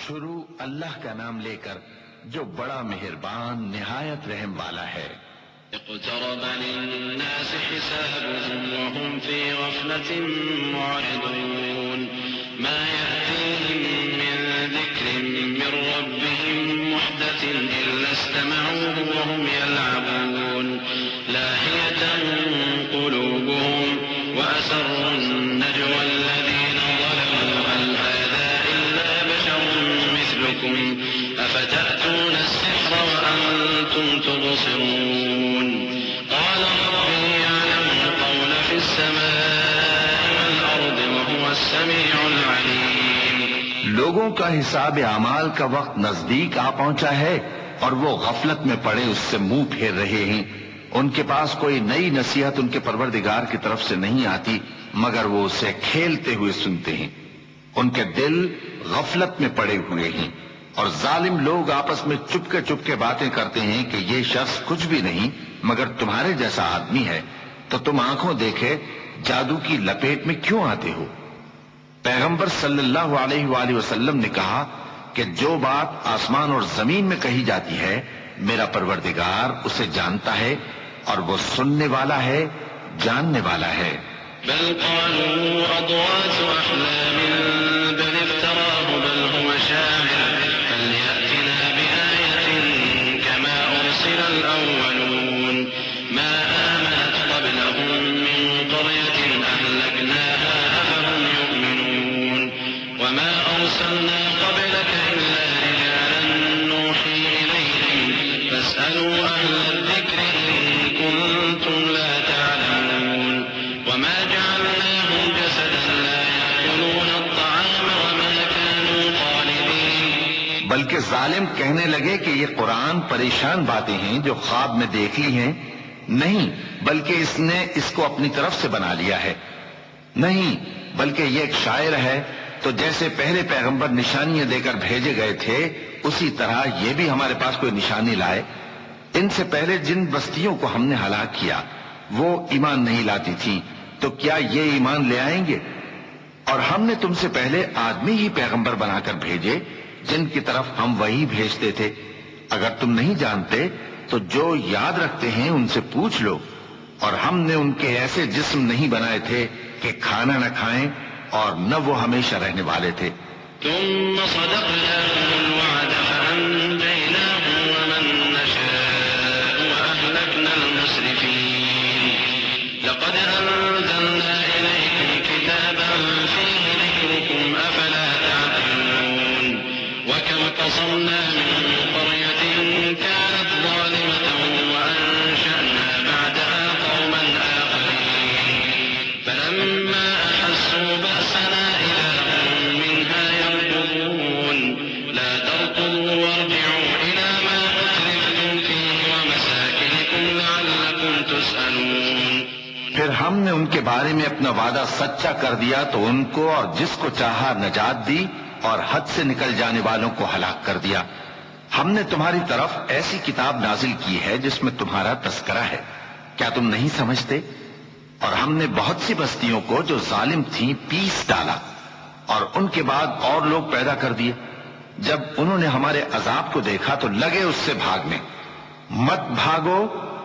شروع اللہ کا نام لے کر جو بڑا مہربان نہایت رحم والا ہے۔ اقترب للناس حسابهم وهم في غفلة معرضون ما يأتيهم من ذكر من ربهم محدث إلا استمعوه وهم يلعبون لاهية قلوبهم وأسروا النجوى الذين ظلموا هل هذا إلا بشر مثلكم أفتأتون السحر وأنتم تبصرون قال ربي يعلم القول في السماء والأرض وهو السميع العليم۔ لوگوں کا حساب اعمال کا وقت نزدیک آ پہنچا ہے اور وہ غفلت میں پڑے اس سے منہ پھیر رہے ہیں۔ ان کے پاس کوئی نئی نصیحت ان کے پروردگار کی طرف سے نہیں آتی مگر وہ اسے کھیلتے ہوئے سنتے ہیں۔ ان کے دل غفلت میں پڑے ہوئے ہیں اور ظالم لوگ آپس میں چپ کے باتیں کرتے ہیں کہ یہ شخص کچھ بھی نہیں مگر تمہارے جیسا آدمی ہے، تو تم آنکھوں دیکھے جادو کی لپیٹ میں کیوں آتے ہو؟ پیغمبر صلی اللہ علیہ وآلہ وسلم نے کہا کہ جو بات آسمان اور زمین میں کہی جاتی ہے میرا پروردگار اسے جانتا ہے اور وہ سننے والا ہے، جاننے والا ہے۔ بل قالوا أضغاث أحلام بل افتراه بل هو شاعر فليأتنا بآية كما أرسل الأولون ما آمنت قبلهم من قرية أهلكناها أفهم يؤمنون وما أرسلنا قبلك إلا رجالا نوحي إليهم فاسألوا أهل الذكر إن كنتم لا تعلمون وما جعلناهم جسدا لا يأكلون الطعام وما كانوا خالدين۔ بلکہ ظالم کہنے لگے کہ یہ قرآن پریشان باتیں ہیں جو خواب میں دیکھ لی ہیں، نہیں بلکہ اس نے اس کو اپنی طرف سے بنا لیا ہے، نہیں بلکہ یہ ایک شاعر ہے۔ تو جیسے پہلے پیغمبر نشانیاں دے کر بھیجے گئے تھے اسی طرح یہ بھی ہمارے پاس کوئی نشانی لائے۔ ان سے پہلے جن بستیوں کو ہم نے ہلاک کیا وہ ایمان نہیں لاتی تھی، تو کیا یہ ایمان لے آئیں گے؟ اور ہم نے تم سے پہلے آدمی ہی پیغمبر بنا کر بھیجے جن کی طرف ہم وہی بھیجتے تھے۔ اگر تم نہیں جانتے تو جو یاد رکھتے ہیں ان سے پوچھ لو۔ اور ہم نے ان کے ایسے جسم نہیں بنائے تھے کہ کھانا نہ کھائیں اور نہ وہ ہمیشہ رہنے والے تھے۔ ثم صدقناهم الوعد فأنجيناهم ومن نشاء وأهلكنا المسرفين لقد أنزلنا إليكم كتابا فيه ذكركم أفلا تعقلون وكم قصمنا من قرية كانت ظالمة وأنشأنا بعدها قوما آخرين فلما أحسوا بأسنا إذا هم منها يركضون لا تركضوا وارجعوا إلى ما أترفتم فيه ومساكنكم لعلكم تسألون۔ پھر ہم نے ان کے بارے میں اپنا وعدہ سچا کر دیا تو ان کو اور جس کو چاہا نجات دی اور حد سے نکل جانے والوں کو ہلاک کر دیا۔ ہم نے تمہاری طرف ایسی کتاب نازل کی ہے جس میں تمہارا تذکرہ ہے، کیا تم نہیں سمجھتے؟ اور ہم نے بہت سی بستیوں کو جو ظالم تھیں پیس ڈالا اور ان کے بعد اور لوگ پیدا کر دیے۔ جب انہوں نے ہمارے عذاب کو دیکھا تو لگے اس سے بھاگنے۔ مت بھاگو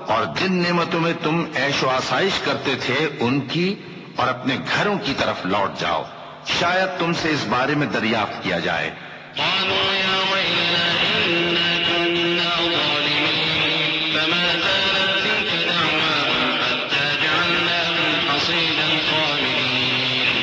اور جن نعمتوں میں تم عیش و آسائش کرتے تھے ان کی اور اپنے گھروں کی طرف لوٹ جاؤ، شاید تم سے اس بارے میں دریافت کیا جائے۔ قالوا يا ويلنا إنا كنا ظالمين فما زالت تلك دعواهم حتى جعلناهم حصيدا خامدين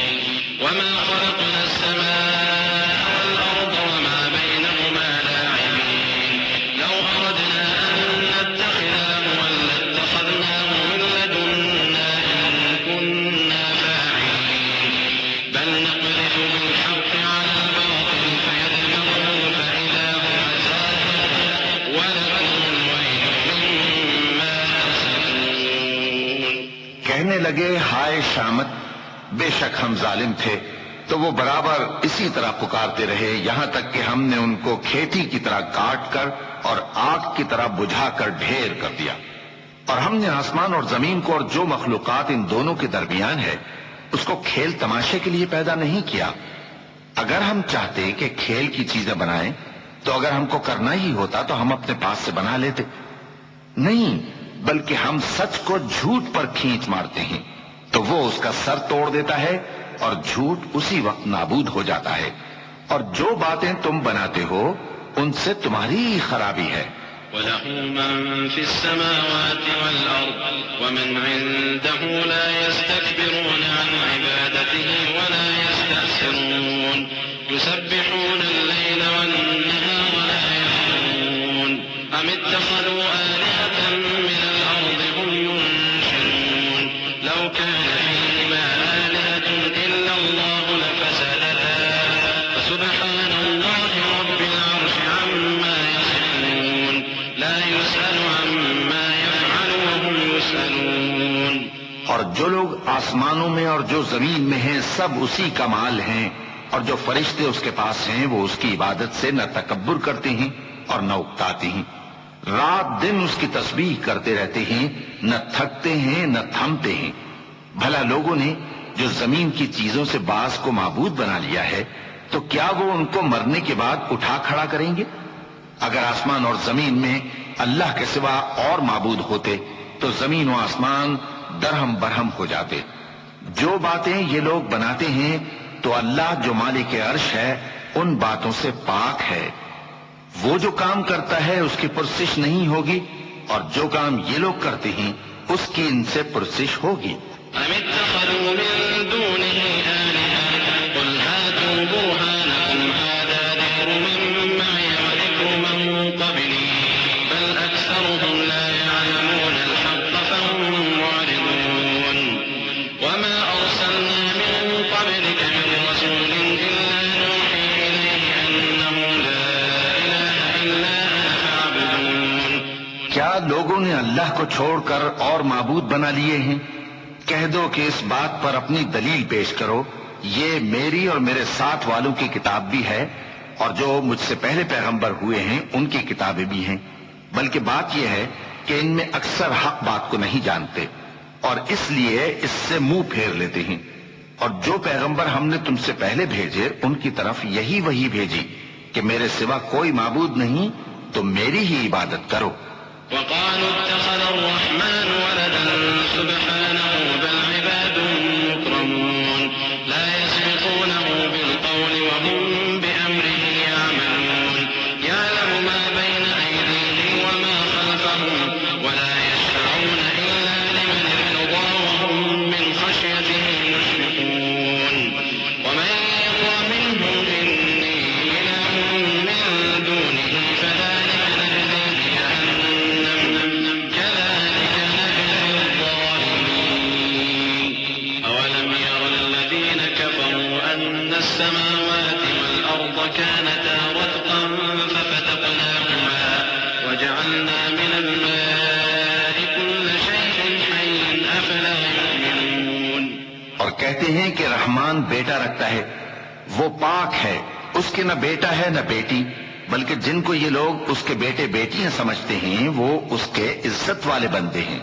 وما خلقنا السماء والأرض وما بينهما لاعبين لو أردنا أن نتخذ لهوا لاتخذناه من لدنا إن كنا فاعلين بل نقذف بالحق على الباطل فيدمغه فإذا هو زاهق ولكم الويل مما تصفون۔ کہنے لگے ہائے شامت، بے شک ہم ظالم تھے، تو وہ برابر اسی طرح پکارتے رہے یہاں تک کہ ہم نے ان کو کھیتی کی طرح کاٹ کر اور آگ کی طرح بجھا کر ڈھیر کر دیا۔ اور ہم نے آسمان اور زمین کو اور جو مخلوقات ان دونوں کے درمیان ہے اس کو کھیل تماشے کے لیے پیدا نہیں کیا، اگر ہم چاہتے کہ کھیل کی چیزیں بنائیں تو اگر ہم کو کرنا ہی ہوتا تو ہم اپنے پاس سے بنا لیتے. نہیں، بلکہ ہم سچ کو جھوٹ پر کھینچ مارتے ہیں تو وہ اس کا سر توڑ دیتا ہے اور جھوٹ اسی وقت نابود ہو جاتا ہے. اور جو باتیں تم بناتے ہو ان سے تمہاری ہی خرابی ہے. وَلَهُ مَن فِي السَّمَاوَاتِ وَالْأَرْضِ وَمَنْ عِندَهُ لَا يَسْتَكْبِرُونَ عَنْ عِبَادَتِهِ وَلَا يَسْتَحْسِرُونَ يُسَبِّحُونَ اللَّيْلَ وَالنَّهَارَ لَا يَفْتُرُونَ أَمِ اتَّخَذُوا آلِهَةً مِّنَ الْأَرْضِ هُمْ يُنشِرُونَ لَوْ كَانَ فِيهِمَا آلِهَةٌ إِلَّا اللَّهُ لَفَسَدَتَا فَسُبْحَانَ اللَّهِ رَبِّ الْعَرْشِ عَمَّا يَصِفُونَ لا يسأل عما يفعل وهم يسألون. اور جو لوگ آسمانوں میں اور جو زمین میں ہیں سب اسی کا مال ہیں، اور جو فرشتے اس کے پاس ہیں وہ اس کی عبادت سے نہ تکبر کرتے ہیں اور نہ اکتاتے ہیں. رات دن اس کی تسبیح کرتے رہتے ہیں، نہ تھکتے ہیں نہ تھمتے ہیں. بھلا لوگوں نے جو زمین کی چیزوں سے بعض کو معبود بنا لیا ہے تو کیا وہ ان کو مرنے کے بعد اٹھا کھڑا کریں گے؟ اگر آسمان اور زمین میں اللہ کے سوا اور معبود ہوتے تو زمین و آسمان درہم برہم ہو جاتے. جو باتیں یہ لوگ بناتے ہیں تو اللہ جو مالک عرش ہے ان باتوں سے پاک ہے. وہ جو کام کرتا ہے اس کی پرسش نہیں ہوگی، اور جو کام یہ لوگ کرتے ہیں اس کی ان سے پرسش ہوگی. أم اتخذوا من دونه آلهة قل هاتوا برهانكم هذا ذكر من معي وذكر من قبلي بل أكثرهم لا يعلمون الحق فهم معرضون. وما أرسلنا من قبلك من رسول إلا نوحي إليه أنه لا إله إلا أنا فاعبدون. کیا لوگوں نے اللہ کو چھوڑ کر اور معبود بنا لیے ہیں؟ کہہ دو کہ اس بات پر اپنی دلیل پیش کرو، یہ میری اور میرے ساتھ والوں کی کتاب بھی ہے اور جو مجھ سے پہلے پیغمبر ہوئے ہیں ان کی کتابیں بھی ہیں. بلکہ بات یہ ہے کہ ان میں اکثر حق بات کو نہیں جانتے اور اس لیے اس سے منہ پھیر لیتے ہیں. اور جو پیغمبر ہم نے تم سے پہلے بھیجے ان کی طرف یہی وحی بھیجی کہ میرے سوا کوئی معبود نہیں تو میری ہی عبادت کرو. وقالوا اتخذ الرحمن ولدا سبحانه بل عباد مكرمون لا يسبقونه بالقول وهم بأمره يعملون يعلم ما بين أيديهم وما خلفهم ولا يشفعون إلا لمن ارتضى وهم من خشيته مشفقون. ومن يقل منهم إني إله من دونه فذلك نجزيه جهنم كذلك نجزي الظالمين. أولم ير الذين كفروا أن السماوات والأرض كانتا رتقا ففتقناهما وجعلنا من الماء كل شيء حي أفلا يؤمنون. اور کہتے ہیں کہ رحمان بیٹا رکھتا ہے، وہ پاک ہے، اس کے نہ بیٹا ہے نہ بیٹی، بلکہ جن کو یہ لوگ اس کے بیٹے بیٹیاں سمجھتے ہیں وہ اس کے عزت والے بندے ہیں.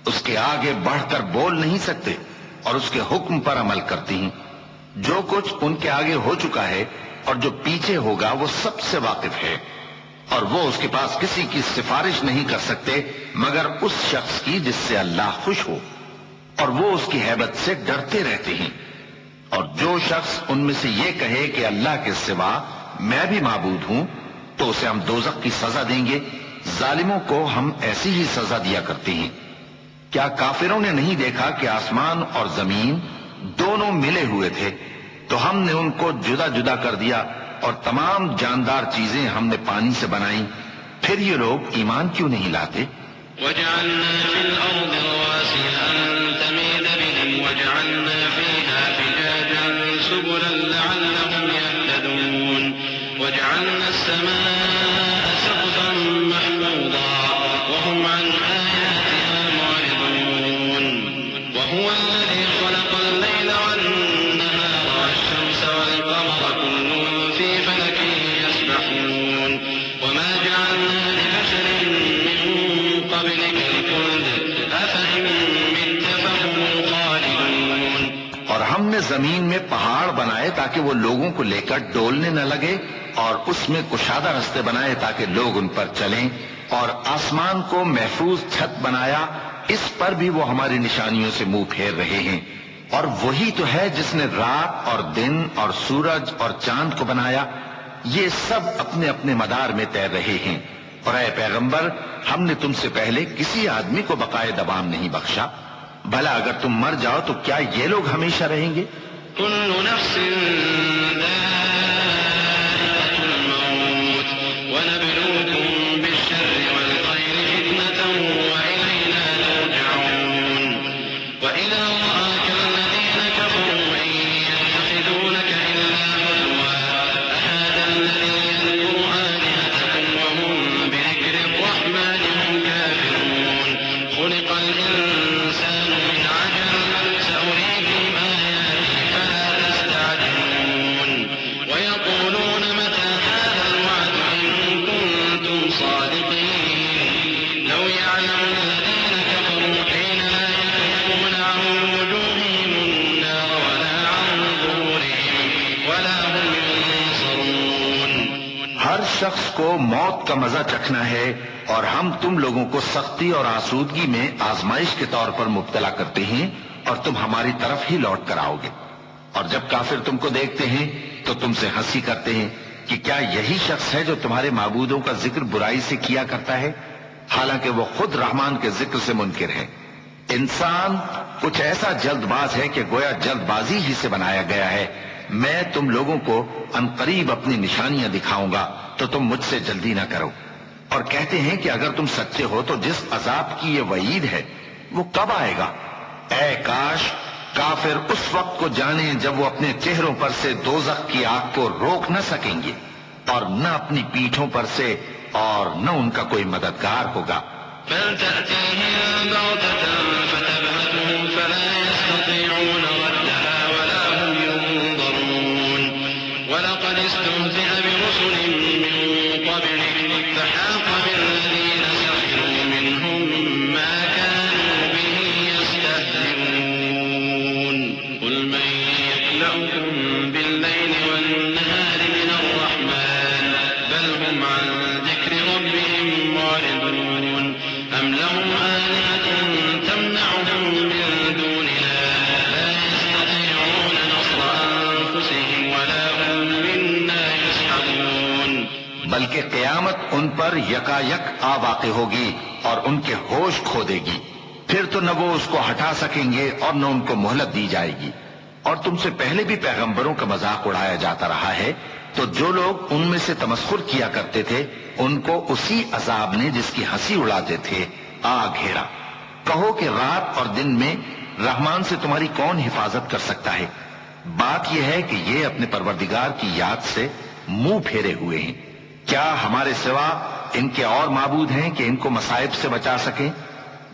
اس کے آگے بڑھ کر بول نہیں سکتے اور اس کے حکم پر عمل کرتے ہیں. جو کچھ ان کے آگے ہو چکا ہے اور جو پیچھے ہوگا وہ سب سے واقف ہے، اور وہ اس کے پاس کسی کی سفارش نہیں کر سکتے مگر اس شخص کی جس سے اللہ خوش ہو، اور وہ اس کی ہیبت سے ڈرتے رہتے ہیں. اور جو شخص ان میں سے یہ کہے کہ اللہ کے سوا میں بھی معبود ہوں تو اسے ہم دوزخ کی سزا دیں گے. ظالموں کو ہم ایسی ہی سزا دیا کرتے ہیں. کیا کافروں نے نہیں دیکھا کہ آسمان اور زمین دونوں ملے ہوئے تھے تو ہم نے ان کو جدا جدا کر دیا اور تمام جاندار چیزیں ہم نے پانی سے بنائیں، پھر یہ لوگ ایمان کیوں نہیں لاتے؟ وجعلنا في الأرض رواسي أن تميد بهم وجعلنا فيها فجاجا سبلا لعلهم يهتدون وجعلنا السماء سقفا محفوظا وهم عن آياتها معرضون. وهو الذي خلق الليل والنهار والشمس والقمر كل في فلك يسبحون وما جعلنا لبشر من قبلك الخلد أفإن مت فهم الخالدون. اور ہم نے زمین میں پہاڑ بنائے تاکہ وہ لوگوں کو لے کر ڈولنے نہ لگے، اور اس میں کشادہ رستے بنائے تاکہ لوگ ان پر چلیں، اور آسمان کو محفوظ چھت بنایا، اس پر بھی وہ ہماری نشانیوں سے منہ پھیر رہے ہیں۔ اور وہی تو ہے جس نے رات اور دن اور سورج اور چاند کو بنایا، یہ سب اپنے اپنے مدار میں تیر رہے ہیں۔ اور اے پیغمبر، ہم نے تم سے پہلے کسی آدمی کو بقائے دوام نہیں بخشا، بھلا اگر تم مر جاؤ تو کیا یہ لوگ ہمیشہ رہیں گے؟ كل نفس ذائقة الموت ونبلوكم بالشر والخير فتنة وإلينا ترجعون وإذا رآك الذين كفروا إن يتخذونك إلا هزوا أهذا الذي يذكر آلهتكم وهم بذكر الرحمن هم كافرون خلق الإنسان من عجل سأريكم آياتي فلا تستعجلون ويقولون متى هذا الوعد إن كنتم صادقين لو يعلم الذين كفروا حين لا يكفون عن وجوههم النار ولا عن ظهورهم ولا هم ينصرون۔ ہر شخص کو موت کا مزہ چکھنا ہے، اور ہم تم لوگوں کو سختی اور آسودگی میں آزمائش کے طور پر مبتلا کرتے ہیں، اور تم ہماری طرف ہی لوٹ کر آؤ گے۔ اور جب کافر تم کو دیکھتے ہیں تو تم سے ہنسی کرتے ہیں کہ کیا یہی شخص ہے جو تمہارے معبودوں کا ذکر برائی سے کیا کرتا ہے، حالانکہ وہ خود رحمان کے ذکر سے منکر ہے۔ انسان کچھ ایسا جلد باز ہے کہ گویا جلد بازی ہی سے بنایا گیا ہے۔ میں تم لوگوں کو عنقریب اپنی نشانیاں دکھاؤں گا تو تم مجھ سے جلدی نہ کرو۔ اور کہتے ہیں کہ اگر تم سچے ہو تو جس عذاب کی یہ وعید ہے وہ کب آئے گا؟ اے کاش کافر اس وقت کو جانیں جب وہ اپنے چہروں پر سے دوزخ کی آگ کو روک نہ سکیں گے، اور نہ اپنی پیٹھوں پر سے، اور نہ ان کا کوئی مددگار ہوگا۔ بل تأتيهم بغتة فتبهتهم فلا يستطيعون ردها ولا هم ينظرون ولقد استهزئ برسل من قبلك فحاق بالذين سخروا منهم ما كانوا به يستهزئون قل من يكلؤكم بالليل والنهار من الرحمن بل هم عن ذكر ربهم معرضون أم لهم آلهة تمنعهم من دوننا لا يستطيعون نصر أنفسهم ولا هم منا يسحبون۔ بلکہ قیامت ان پر یکا یک آ واقع ہوگی اور ان کے ہوش کھو دے گی، پھر تو نہ وہ اس کو ہٹا سکیں گے اور نہ ان کو مہلت دی جائے گی۔ اور تم سے پہلے بھی پیغمبروں کا مذاق اڑایا جاتا رہا ہے، تو جو لوگ ان میں سے تمسخر کیا کرتے تھے ان کو اسی عذاب نے جس کی ہنسی اڑاتے تھے آ گھیرا۔ کہو کہ رات اور دن میں رحمان سے تمہاری کون حفاظت کر سکتا ہے؟ بات یہ ہے کہ یہ اپنے پروردگار کی یاد سے منہ پھیرے ہوئے ہیں۔ کیا ہمارے سوا ان کے اور معبود ہیں کہ ان کو مصائب سے بچا سکیں؟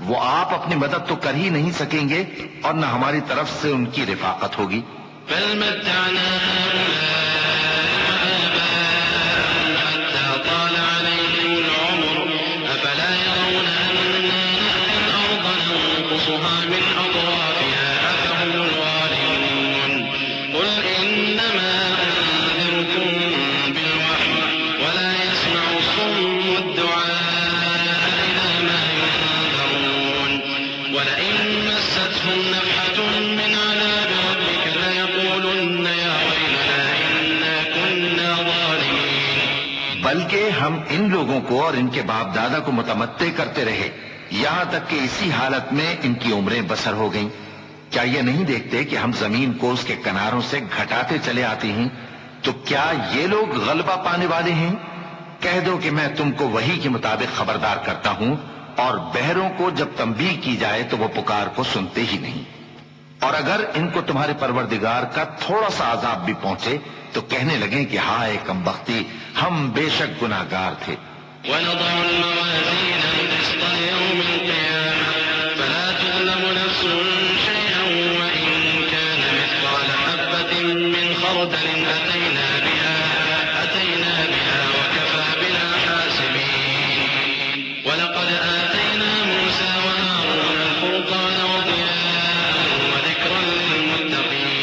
وہ آپ اپنی مدد تو کر ہی نہیں سکیں گے، اور نہ ہماری طرف سے ان کی رفاقت ہوگی۔ بل متعنا آباءهم حتى طال عليهم العمر أفلا يرون أنا نأتي الأرض ننقصها من أطرافها أفهم الغالبون قل إنما أنذركم بالوحي ولا يسمع الصم الدعاء إذا ما ينذرون ولئن مستهم نفحة من عذاب ربك ليقولن يا ويلنا إنا كنا ظالمين۔ بلکہ ہم ان لوگوں کو اور ان کے باپ دادا کو متمتع کرتے رہے یہاں تک کہ اسی حالت میں ان کی عمریں بسر ہو گئیں۔ کیا یہ نہیں دیکھتے کہ ہم زمین کو اس کے کناروں سے گھٹاتے چلے آتے ہیں؟ تو کیا یہ لوگ غلبہ پانے والے ہیں؟ کہہ دو کہ میں تم کو وحی کے مطابق خبردار کرتا ہوں، اور بہروں کو جب تنبیہ کی جائے تو وہ پکار کو سنتے ہی نہیں۔ اور اگر ان کو تمہارے پروردگار کا تھوڑا سا عذاب بھی پہنچے تو کہنے لگیں کہ ہائے کمبختی، ہم بے شک گناہگار تھے۔ ونضع الموازين القسط ليوم القيامة فلا تظلم نفس شيئا وإن كان مثقال حبة من خردل أتينا بها وكفى بنا حاسبين ولقد آتينا موسى وهارون الفرقان وضياء وذكرا للمتقين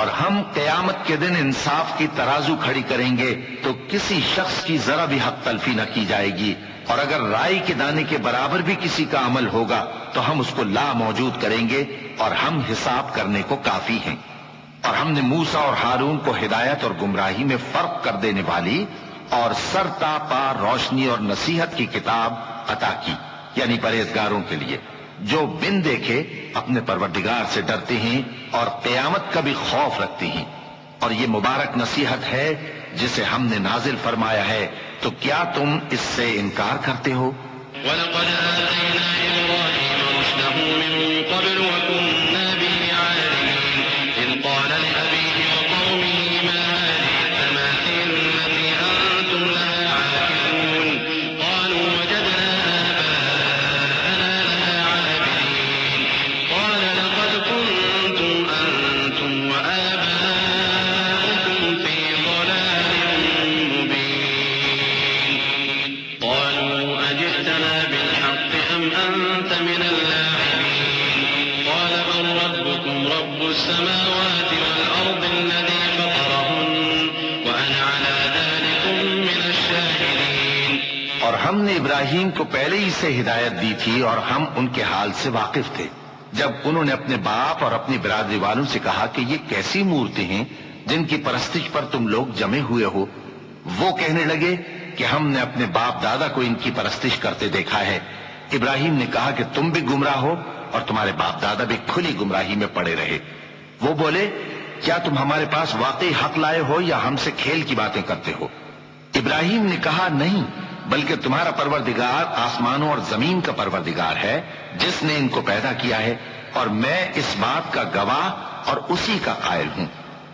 اور ہم قیامت کے دن انصاف کی ترازو کھڑی کریں گے تو کسی شخص کی ذرا بھی حق تلفی نہ کی جائے گی، اور اگر رائی کے دانے کے برابر بھی کسی کا عمل ہوگا تو ہم اس کو لا موجود کریں گے، اور ہم حساب کرنے کو کافی ہیں۔ اور ہم نے موسیٰ اور ہارون کو ہدایت اور گمراہی میں فرق کر دینے والی اور سر تا پا روشنی اور نصیحت کی کتاب عطا کی، یعنی پرہیزگاروں کے لیے جو بن دیکھے اپنے پروردگار سے ڈرتے ہیں اور قیامت کا بھی خوف رکھتے ہیں۔ اور یہ مبارک نصیحت ہے جسے ہم نے نازل فرمایا ہے، تو کیا تم اس سے انکار کرتے ہو؟ وَلَقَدْ آتَيْنَا إِبْرَاهِيمَ رُشْدَهُ مِن قَبْلُ وَكُنَّا بِهِ عَالِمِينَ إِذْ قَالَ لِأَبِيهِ وَقَوْمِهِ مَا هَٰذِهِ التَّمَاثِيلُ الَّتِي أَنتُمْ لَهَا عَاكِفُونَ قَالُوا وَجَدْنَا آبَاءَنَا لَهَا عَابِدِينَ قَالَ لَقَدْ كُنتُمْ أَنتُمْ وَآبَاؤُكُمْ فِي ضَلَالٍ مُّبِينٍ قَالُوا أَجِئْتَنَا بِالْحَقِّ أَمْ أَنتَ مِنَ اللاعبين قال بل ربكم رب السماوات والأرض الذي فطرهن وأنا على ذلك من الشاهدين۔ اور ہم نے ابراہیم کو پہلے ہی سے ہدایت دی تھی اور ہم ان کے حال سے واقف تھے جب انہوں نے اپنے باپ اور اپنی برادری والوں سے کہا کہ یہ کیسی مورتیں ہیں جن کی پرستش پر تم لوگ جمے ہوئے ہو۔ وہ کہنے لگے کہ ہم نے اپنے باپ دادا کو ان کی پرستش کرتے دیکھا ہے۔ ابراہیم نے کہا کہ تم بھی گمراہ ہو اور تمہارے باپ دادا بھی کھلی گمراہی میں پڑے رہے۔ وہ بولے کیا تم ہمارے پاس واقعی حق لائے ہو یا ہم سے کھیل کی باتیں کرتے ہو؟ ابراہیم نے کہا نہیں، بلکہ تمہارا پروردگار آسمانوں اور زمین کا پروردگار ہے جس نے ان کو پیدا کیا ہے، اور میں اس بات کا گواہ اور اسی کا قائل ہوں۔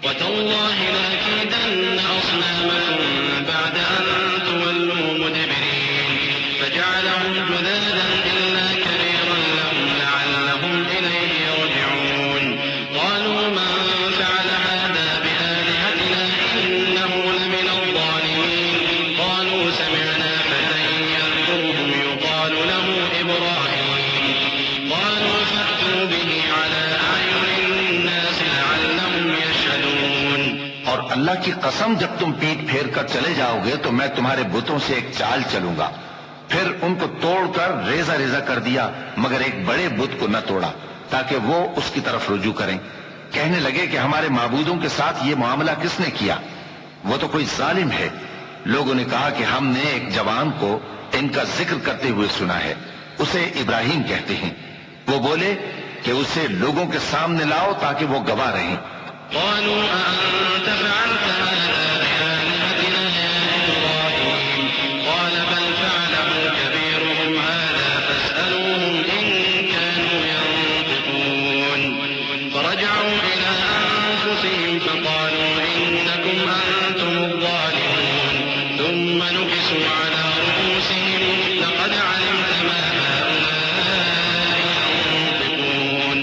وتالله لأكيدن أصنامكم بعد أن تولوا مدبرين فجعلهم جذاذا إلا كبيرا لهم لعلهم إليه يرجعون قالوا من فعل هذا بآلهتنا إنه لمن الظالمين قالوا سمعنا فتى يذكرهم يقال له إبراهيم قالوا فأتوا به على أعين الناس لعلهم يشهدون۔ اور اللہ کی قسم جب تم پیٹ پھیر کر چلے جاؤ گے تو میں تمہارے بتوں سے ایک چال چلوں گا۔ پھر ان کو توڑ کر ریزہ ریزہ کر دیا، مگر ایک بڑے بت کو نہ توڑا تاکہ وہ اس کی طرف رجوع کریں۔ کہنے لگے کہ ہمارے معبودوں کے ساتھ یہ معاملہ کس نے کیا؟ وہ تو کوئی ظالم ہے۔ لوگوں نے کہا کہ ہم نے ایک جوان کو ان کا ذکر کرتے ہوئے سنا ہے، اسے ابراہیم کہتے ہیں۔ وہ بولے کہ اسے لوگوں کے سامنے لاؤ تاکہ وہ گواہ رہیں۔ قالوا أأنت فعلت هذا بآلهتنا يا إبراهيم قال بل فعله كبيرهم هذا فاسألوهم إن كانوا ينطقون فرجعوا إلى أنفسهم فقالوا إنكم أنتم الظالمون ثم نكسوا على رؤوسهم لقد علمت ما هؤلاء ينطقون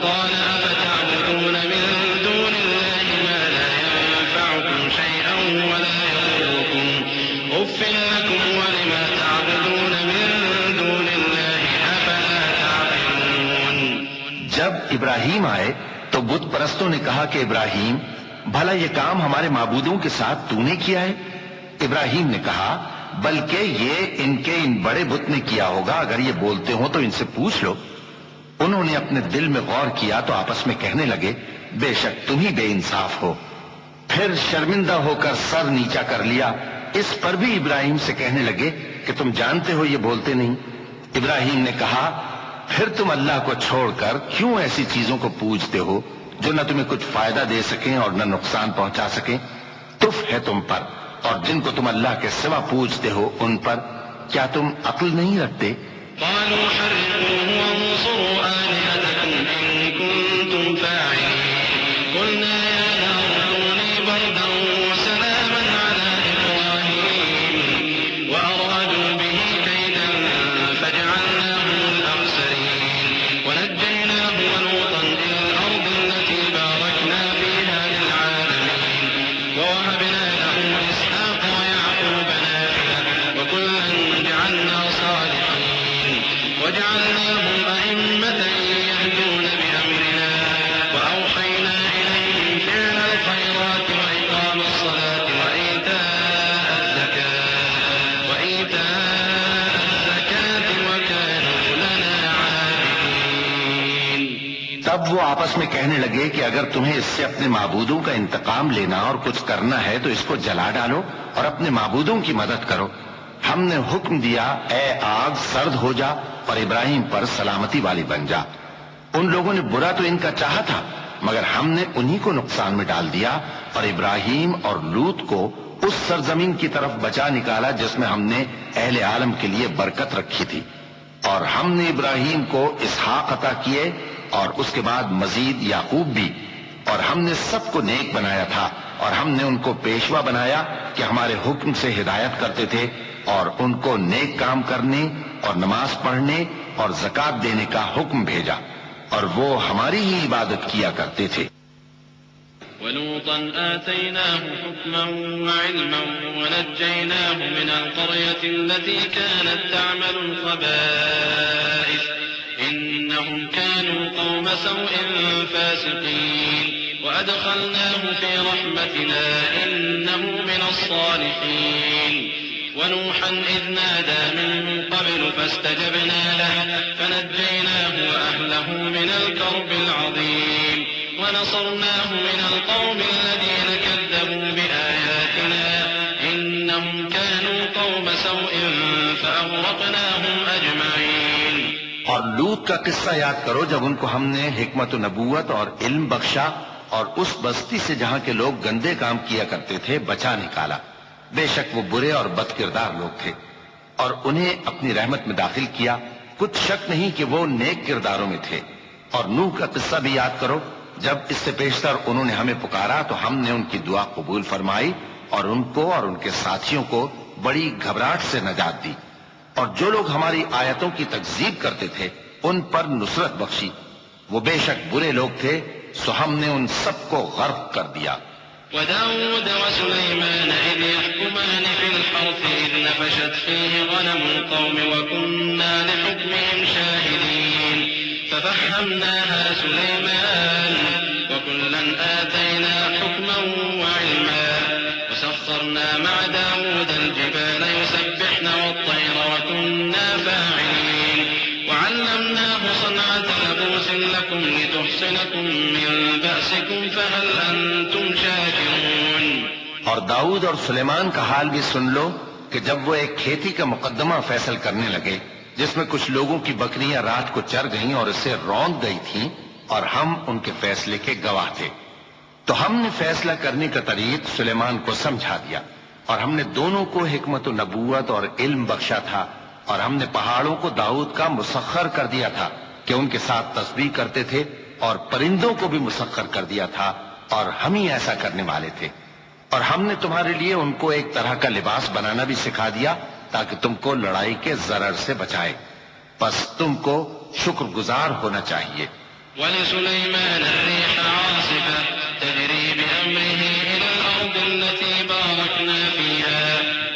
قال أفتعبدون من دون الله ما لا ينفعكم شيئا ولا يضركم أف لكم ولما تعبدون من دون الله أفلا تعقلون۔ جب ابراہیم آئے تو بت پرستوں نے کہا کہ ابراہیم بھلا یہ کام ہمارے معبودوں کے ساتھ تو نے کیا ہے؟ ابراہیم نے کہا بلکہ یہ ان کے ان بڑے بت نے کیا ہوگا، اگر یہ بولتے ہوں تو ان سے پوچھ لو۔ انہوں نے اپنے دل میں غور کیا تو آپس میں کہنے لگے بے شک تم ہی بے انصاف ہو۔ پھر شرمندہ ہو کر سر نیچا کر لیا۔ اس پر بھی ابراہیم سے کہنے لگے کہ تم جانتے ہو یہ بولتے نہیں۔ ابراہیم نے کہا پھر تم اللہ کو چھوڑ کر کیوں ایسی چیزوں کو پوجتے ہو جو نہ تمہیں کچھ فائدہ دے سکیں اور نہ نقصان پہنچا سکیں؟ تف ہے تم پر اور جن کو تم اللہ کے سوا پوجتے ہو ان پر، کیا تم عقل نہیں رکھتے؟ قالوا حرقوه وانصروا آلهتكم إن كنتم فاعلين قلنا يا نار كوني بردا وسلاما على إبراهيم وأرادوا به كيدا فجعلناهم الأخسرين ونجيناه ولوطا إلى الأرض التي باركنا فيها للعالمين ووهبنا له إسحاق ويعقوب نافلة وكلا جعلنا صالحين وجعلناهم أئمة آپس میں کہنے لگے کہ اگر تمہیں اس سے اپنے معبودوں کا انتقام لینا اور کچھ کرنا ہے تو اس کو جلا ڈالو اور اپنے معبودوں کی مدد کرو۔ ہم نے حکم دیا اے آگ سرد ہو جا اور ابراہیم پر سلامتی والی بن جا۔ ان لوگوں نے برا تو ان کا چاہا تھا مگر ہم نے انہی کو نقصان میں ڈال دیا اور ابراہیم اور لوط کو اس سرزمین کی طرف بچا نکالا جس میں ہم نے اہل عالم کے لیے برکت رکھی تھی۔ اور ہم نے ابراہیم کو اسحاق عطا کیے اور اس کے بعد مزید یعقوب بھی، اور ہم نے سب کو نیک بنایا تھا اور ہم نے ان کو پیشوا بنایا کہ ہمارے حکم سے ہدایت کرتے تھے اور ان کو نیک کام کرنے اور نماز پڑھنے اور زکات دینے کا حکم بھیجا اور وہ ہماری ہی عبادت کیا کرتے تھے۔ ولوطا آتيناه حكما وعلما ونجيناه من القرية التي كانت تعمل الخبائث إنهم كانوا قوم سوء فاسقين وأدخلناه في رحمتنا إنه من الصالحين ونوحا إذ نادى من قبل فاستجبنا له فنجيناه وأهله من الكرب العظيم ونصرناه من القوم الذين كذبوا بآياتنا إنهم كانوا قوم سوء فأغرقناهم أجمعين۔ اور لوط کا قصہ یاد کرو جب ان کو ہم نے حکمت و نبوت اور علم بخشا اور اس بستی سے جہاں کے لوگ گندے کام کیا کرتے تھے بچا نکالا۔ بے شک وہ برے اور بد کردار لوگ تھے اور انہیں اپنی رحمت میں داخل کیا، کچھ شک نہیں کہ وہ نیک کرداروں میں تھے۔ اور نوح کا قصہ بھی یاد کرو جب اس سے پیشتر انہوں نے ہمیں پکارا تو ہم نے ان کی دعا قبول فرمائی اور ان کو اور ان کے ساتھیوں کو بڑی گھبراہٹ سے نجات دی، اور جو لوگ ہماری آیتوں کی تکذیب کرتے تھے ان پر نصرت بخشی۔ وہ بے شک برے لوگ تھے سو ہم نے ان سب کو غرق کر دیا۔ وداود وسليمان إذ يحكمان في الحرث إذ نفشت فيه غنم القوم وكنا لحكمهم شاهدين ففهمناها سليمان وكلا آتينا حكما وعلما وسخرنا مع داود الجبال يسبحن والطير وكنا فاعلين وعلمناه صنعة لبوس لكم لتحصنكم من بأسكم فهل أنتم شاكرون۔ اور داؤد اور سلیمان کا حال بھی سن لو کہ جب وہ ایک کھیتی کا مقدمہ فیصل کرنے لگے جس میں کچھ لوگوں کی بکریاں رات کو چر گئیں اور اسے روند گئی تھیں اور ہم ان کے فیصلے کے گواہ تھے، تو ہم نے فیصلہ کرنے کا طریق سلیمان کو سمجھا دیا اور ہم نے دونوں کو حکمت و نبوت اور علم بخشا تھا، اور ہم نے پہاڑوں کو داؤد کا مسخر کر دیا تھا کہ ان کے ساتھ تسبیح کرتے تھے، اور پرندوں کو بھی مسخر کر دیا تھا اور ہم ہی ایسا کرنے والے تھے۔ اور ہم نے تمہارے لیے ان کو ایک طرح کا لباس بنانا بھی سکھا دیا تاکہ تم کو لڑائی کے ضرر سے بچائے، پس تم کو شکر گزار ہونا چاہیے۔ وَلِسُلَيْمَانَ الرِّيحَ عَاصِفَةً تَجْرِي بِأَمْرِهِ إِلَى الْأَرْضِ الَّتِي بَارَكْنَا فِيهَا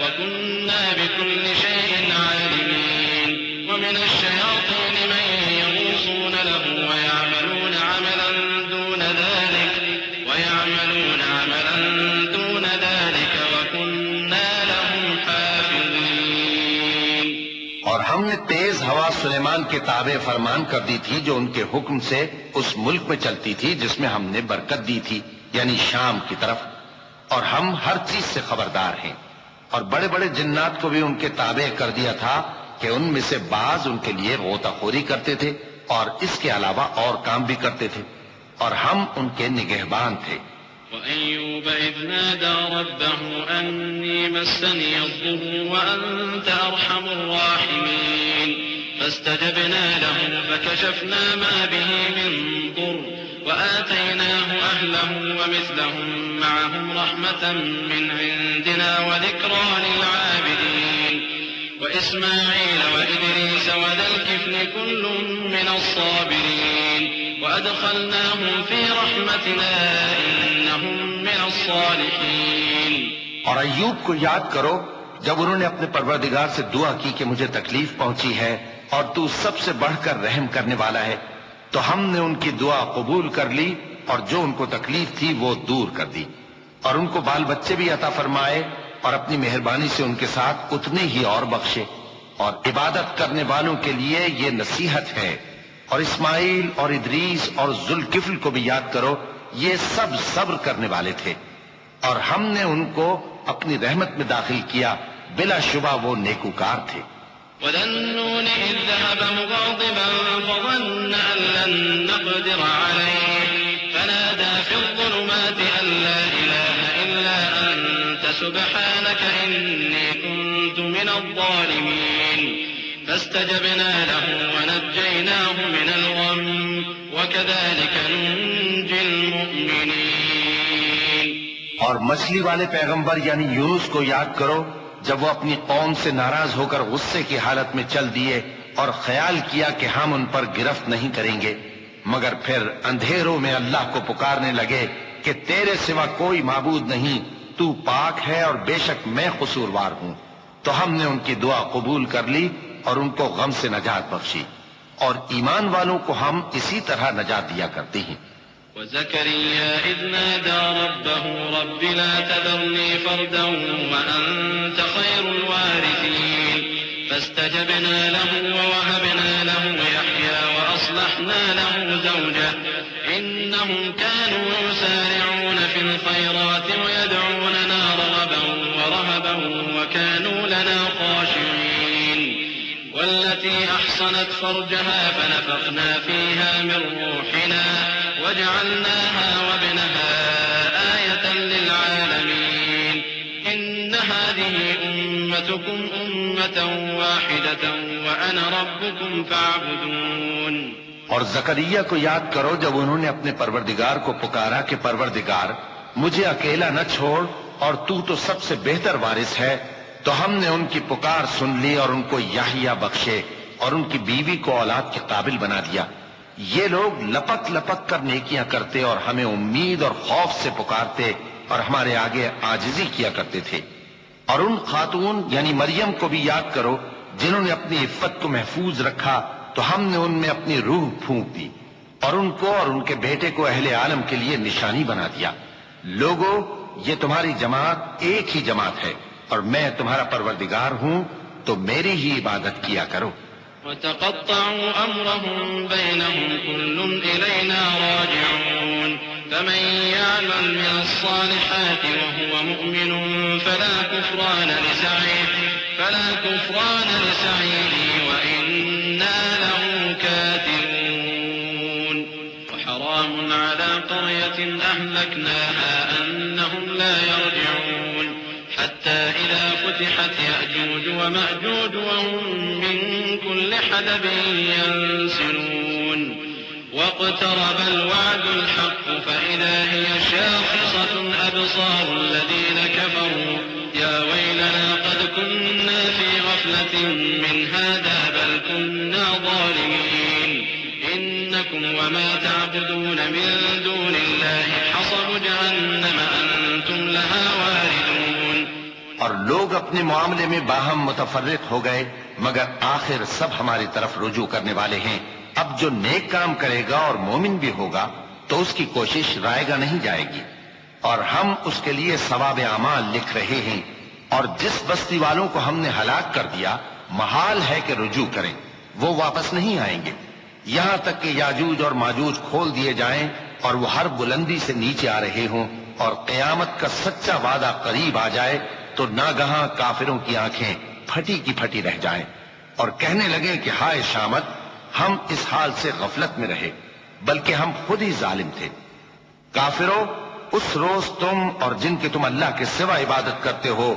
وَكُنَّا بِكُلِّ شَيْءٍ عَالِمِينَ وَمِنَ الشَّيَاطِينِ مَن يَغُوصُونَ لَهُ وَيَعْمَلُونَ عَمَلًا دُونَ ذَلِكَ وَكُنَّا لَهُمْ حَافِظِينَ۔ اور ہم نے تیز ہوا سلیمان کے تابع فرمان کر دی تھی جو ان کے حکم سے اس ملک میں چلتی تھی جس میں ہم نے برکت دی تھی، یعنی شام کی طرف، اور ہم ہر چیز سے خبردار ہیں۔ اور بڑے بڑے جنات کو بھی ان کے تابع کر دیا تھا کہ ان میں سے بعض ان کے لیے غوطہ خوری کرتے تھے اور اس کے علاوہ اور کام بھی کرتے تھے، اور ہم ان کے نگہبان تھے۔ وَأَيُّوبَ إِذْ نَادَى رَبَّهُ أَنِّي مَسَّنِيَ الضُّرُّ وَأَنْتَ أَرْحَمُ الرَّاحِمِينَ فَاسْتَجَبْنَا لَهُ فَكَشَفْنَا مَا بِهِ مِنْ ضُرٍّ وَآتَيْنَاهُ أَهْلَهُ وَمِثْلَهُمْ مَعَهُمْ رَحْمَةً مِّنْ عِنْدِنَا وَذِكْرَىٰ لِلْعَابِدِينَ وَإِسْمَاعِيلَ وَإِدْرِيسَ وَذَا الْكِفْلِ كُلٌّ مِّنَ الصَّابِرِينَ وَأَدْخَلْنَاهُمْ فِي رَحْمَتِنَا إِنَّهُمْ مِنَ الصَّالِحِينَ۔ اور ایوب کو یاد کرو جب انہوں نے اپنے پروردگار سے دعا کی کہ مجھے تکلیف پہنچی ہے اور تو سب سے بڑھ کر رحم کرنے والا ہے، تو ہم نے ان کی دعا قبول کر لی اور جو ان کو تکلیف تھی وہ دور کر دی، اور ان کو بال بچے بھی عطا فرمائے اور اپنی مہربانی سے ان کے ساتھ اتنے ہی اور بخشے، اور عبادت کرنے والوں کے لیے یہ نصیحت ہے۔ اور اسماعیل اور ادریس اور ذوالکفل کو بھی یاد کرو، یہ سب صبر کرنے والے تھے، اور ہم نے ان کو اپنی رحمت میں داخل کیا، بلا شبہ وہ نیکوکار تھے۔ وَذَا النُّونِ إِذ ذَّهَبَ مُغَاضِبًا فَظَنَّ أَن لَّن نَّقْدِرَ عَلَيْهِ فَنَادَىٰ فِي الظُّلُمَاتِ أَن لَّا إِلَٰهَ إِلَّا أَنتَ سُبْحَانَكَ إِنِّي كُنتُ مِنَ الظَّالِمِينَ فَاسْتَجَبْنَا لَهُ وَنَجَّيْنَاهُ مِنَ الْغَمِّ وَكَذَٰلِكَ نُنجِي الْمُؤْمِنِينَ۔ اور مچھلی والے پیغمبر یعنی یونس کو یاد کرو، جب وہ اپنی قوم سے ناراض ہو کر غصے کی حالت میں چل دیے اور خیال کیا کہ ہم ان پر گرفت نہیں کریں گے، مگر پھر اندھیروں میں اللہ کو پکارنے لگے کہ تیرے سوا کوئی معبود نہیں، تو پاک ہے اور بے شک میں قصوروار ہوں، تو ہم نے ان کی دعا قبول کر لی اور ان کو غم سے نجات بخشی، اور ایمان والوں کو ہم اسی طرح نجات دیا کرتے ہیں۔ وَزَكَرِيَّا إِذْ نَادَىٰ رَبَّهُ رَبِّ لَا تَذَرْنِي فَرْدًا وَأَنتَ خَيْرُ الْوَارِثِينَ فَاسْتَجَبْنَا لَهُ وَوَهَبْنَا لَهُ يَحْيَىٰ وَأَصْلَحْنَا لَهُ زَوْجَهُ إِنَّهُمْ كَانُوا يُسَارِعُونَ فِي الْخَيْرَاتِ وَيَدْعُونَنَا رَغَبًا وَرَهَبًا وَكَانُوا لَنَا خَاشِعِينَ وَالَّتِي أَحْصَنَتْ فَرْجَهَا فَنَفَخْنَا فِيهَا مِن رُّوحِنَا وَجَعَلْنَاهَا وَابْنَهَا آيَةً لِّلْعَالَمِينَ إِنَّ هَٰذِهِ أُمَّتُكُمْ أُمَّةً وَاحِدَةً وَأَنَا رَبُّكُمْ فَاعْبُدُونِ۔ اور زکریا کو یاد کرو جب انہوں نے اپنے پروردگار کو پکارا کہ پروردگار مجھے اکیلا نہ چھوڑ اور تو سب سے بہتر وارث ہے، تو ہم نے ان کی پکار سن لی اور ان کو یحییٰ بخشے اور ان کی بیوی کو اولاد کے قابل بنا دیا۔ یہ لوگ لپک لپک کر نیکیاں کرتے اور ہمیں امید اور خوف سے پکارتے اور ہمارے آگے عاجزی کیا کرتے تھے۔ اور ان خاتون یعنی مریم کو بھی یاد کرو جنہوں نے اپنی عفت کو محفوظ رکھا، تو ہم نے ان میں اپنی روح پھونک دی اور ان کو اور ان کے بیٹے کو اہل عالم کے لیے نشانی بنا دیا۔ لوگو، یہ تمہاری جماعت ایک ہی جماعت ہے اور میں تمہارا پروردگار ہوں، تو میری ہی عبادت کیا کرو۔ وَتَقَطَّعُوا أَمْرَهُم بَيْنَهُمْ كُلٌّ إِلَيْنَا رَاجِعُونَ فَمَن يَعْمَلْ مِنَ الصَّالِحَاتِ وَهُوَ مُؤْمِنٌ فَلَا كُفْرَانَ لِسَعْيِهِ وَإِنَّا لَهُ كَاتِبُونَ وَحَرَامٌ عَلَىٰ قَرْيَةٍ أَهْلَكْنَاهَا أَنَّهُمْ لَا يَرْجِعُونَ حَتَّىٰ إِذَا فُتِحَتْ يَأْجُوجُ وَمَأْجُوجُ وَهُم مِّن كُلِّ حَدَبٍ يَنسِلُونَ وَاقْتَرَبَ الْوَعْدُ الْحَقُّ فَإِذَا هِيَ شَاخِصَةٌ أَبْصَارُ الَّذِينَ كَفَرُوا يَا وَيْلَنَا قَدْ كُنَّا فِي غَفْلَةٍ مِّنْ هَٰذَا بَلْ كُنَّا ظَالِمِينَ إِنَّكُمْ وَمَا تَعْبُدُونَ مِن دُونِ اللَّهِ حَصَبُ جَهَنَّمَ أَنتُمْ لَهَا وَارِدُونَ۔ اور لوگ اپنے معاملے میں باہم متفرق ہو گئے، مگر آخر سب ہماری طرف رجوع کرنے والے ہیں۔ اب جو نیک کام کرے گا اور مومن بھی ہوگا تو اس کی کوشش رائے گا نہیں جائے گی، اور ہم اس کے لیے ثواب اعمال لکھ رہے ہیں۔ اور جس بستی والوں کو ہم نے ہلاک کر دیا محال ہے کہ رجوع کریں، وہ واپس نہیں آئیں گے، یہاں تک کہ یاجوج اور ماجوج کھول دیے جائیں اور وہ ہر بلندی سے نیچے آ رہے ہوں، اور قیامت کا سچا وعدہ قریب آ جائے تو ناگہاں کافروں کی آنکھیں پھٹی کی پھٹی رہ جائیں اور کہنے لگیں کہ ہائے شامت، ہم اس حال سے غفلت میں رہے، بلکہ ہم خود ہی ظالم تھے۔ کافروں، اس روز تم اور جن کی تم اللہ کے سوا عبادت کرتے ہو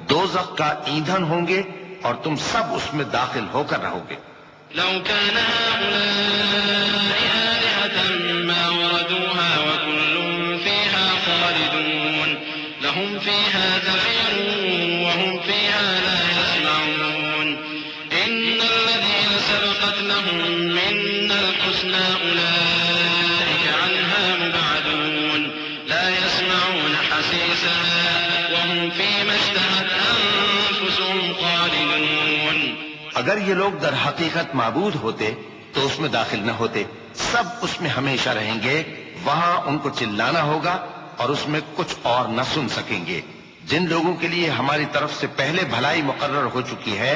دوزخ کا ایندھن ہوں گے اور تم سب اس میں داخل ہو کر رہو گے۔ لو كان هؤلاء آلهة ما وردوها وكل فيها خالدون لهم فيها زفير وهم فيها لا يسمعون إن الذين سبقت لهم منا الحسنى أولئك عنها مبعدون لا يسمعون حسيسها وهم فيما اشتهت أنفسهم خالدون۔ اگر یہ لوگ در حقیقت معبود ہوتے تو اس میں داخل نہ ہوتے، سب اس میں ہمیشہ رہیں گے، وہاں ان کو چلانا ہوگا اور اس میں کچھ اور نہ سن سکیں گے۔ جن لوگوں کے لیے ہماری طرف سے پہلے بھلائی مقرر ہو چکی ہے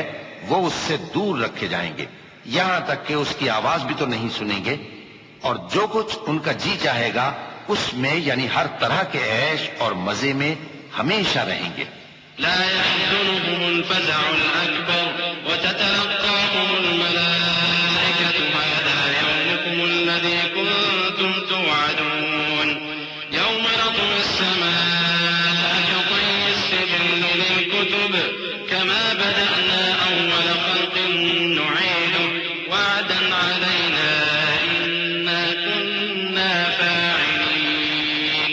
وہ اس سے دور رکھے جائیں گے، یہاں تک کہ اس کی آواز بھی تو نہیں سنیں گے، اور جو کچھ ان کا جی چاہے گا اس میں یعنی ہر طرح کے عیش اور مزے میں ہمیشہ رہیں گے۔ لا يحزنهم الفزع الأكبر وتتلقاهم الملائكة هذا يومكم الذي كنتم توعدون يوم نطوي السماء كطي السجل للكتب كما بدأنا أول خلق نعيده وعدا علينا إنا كنا فاعلين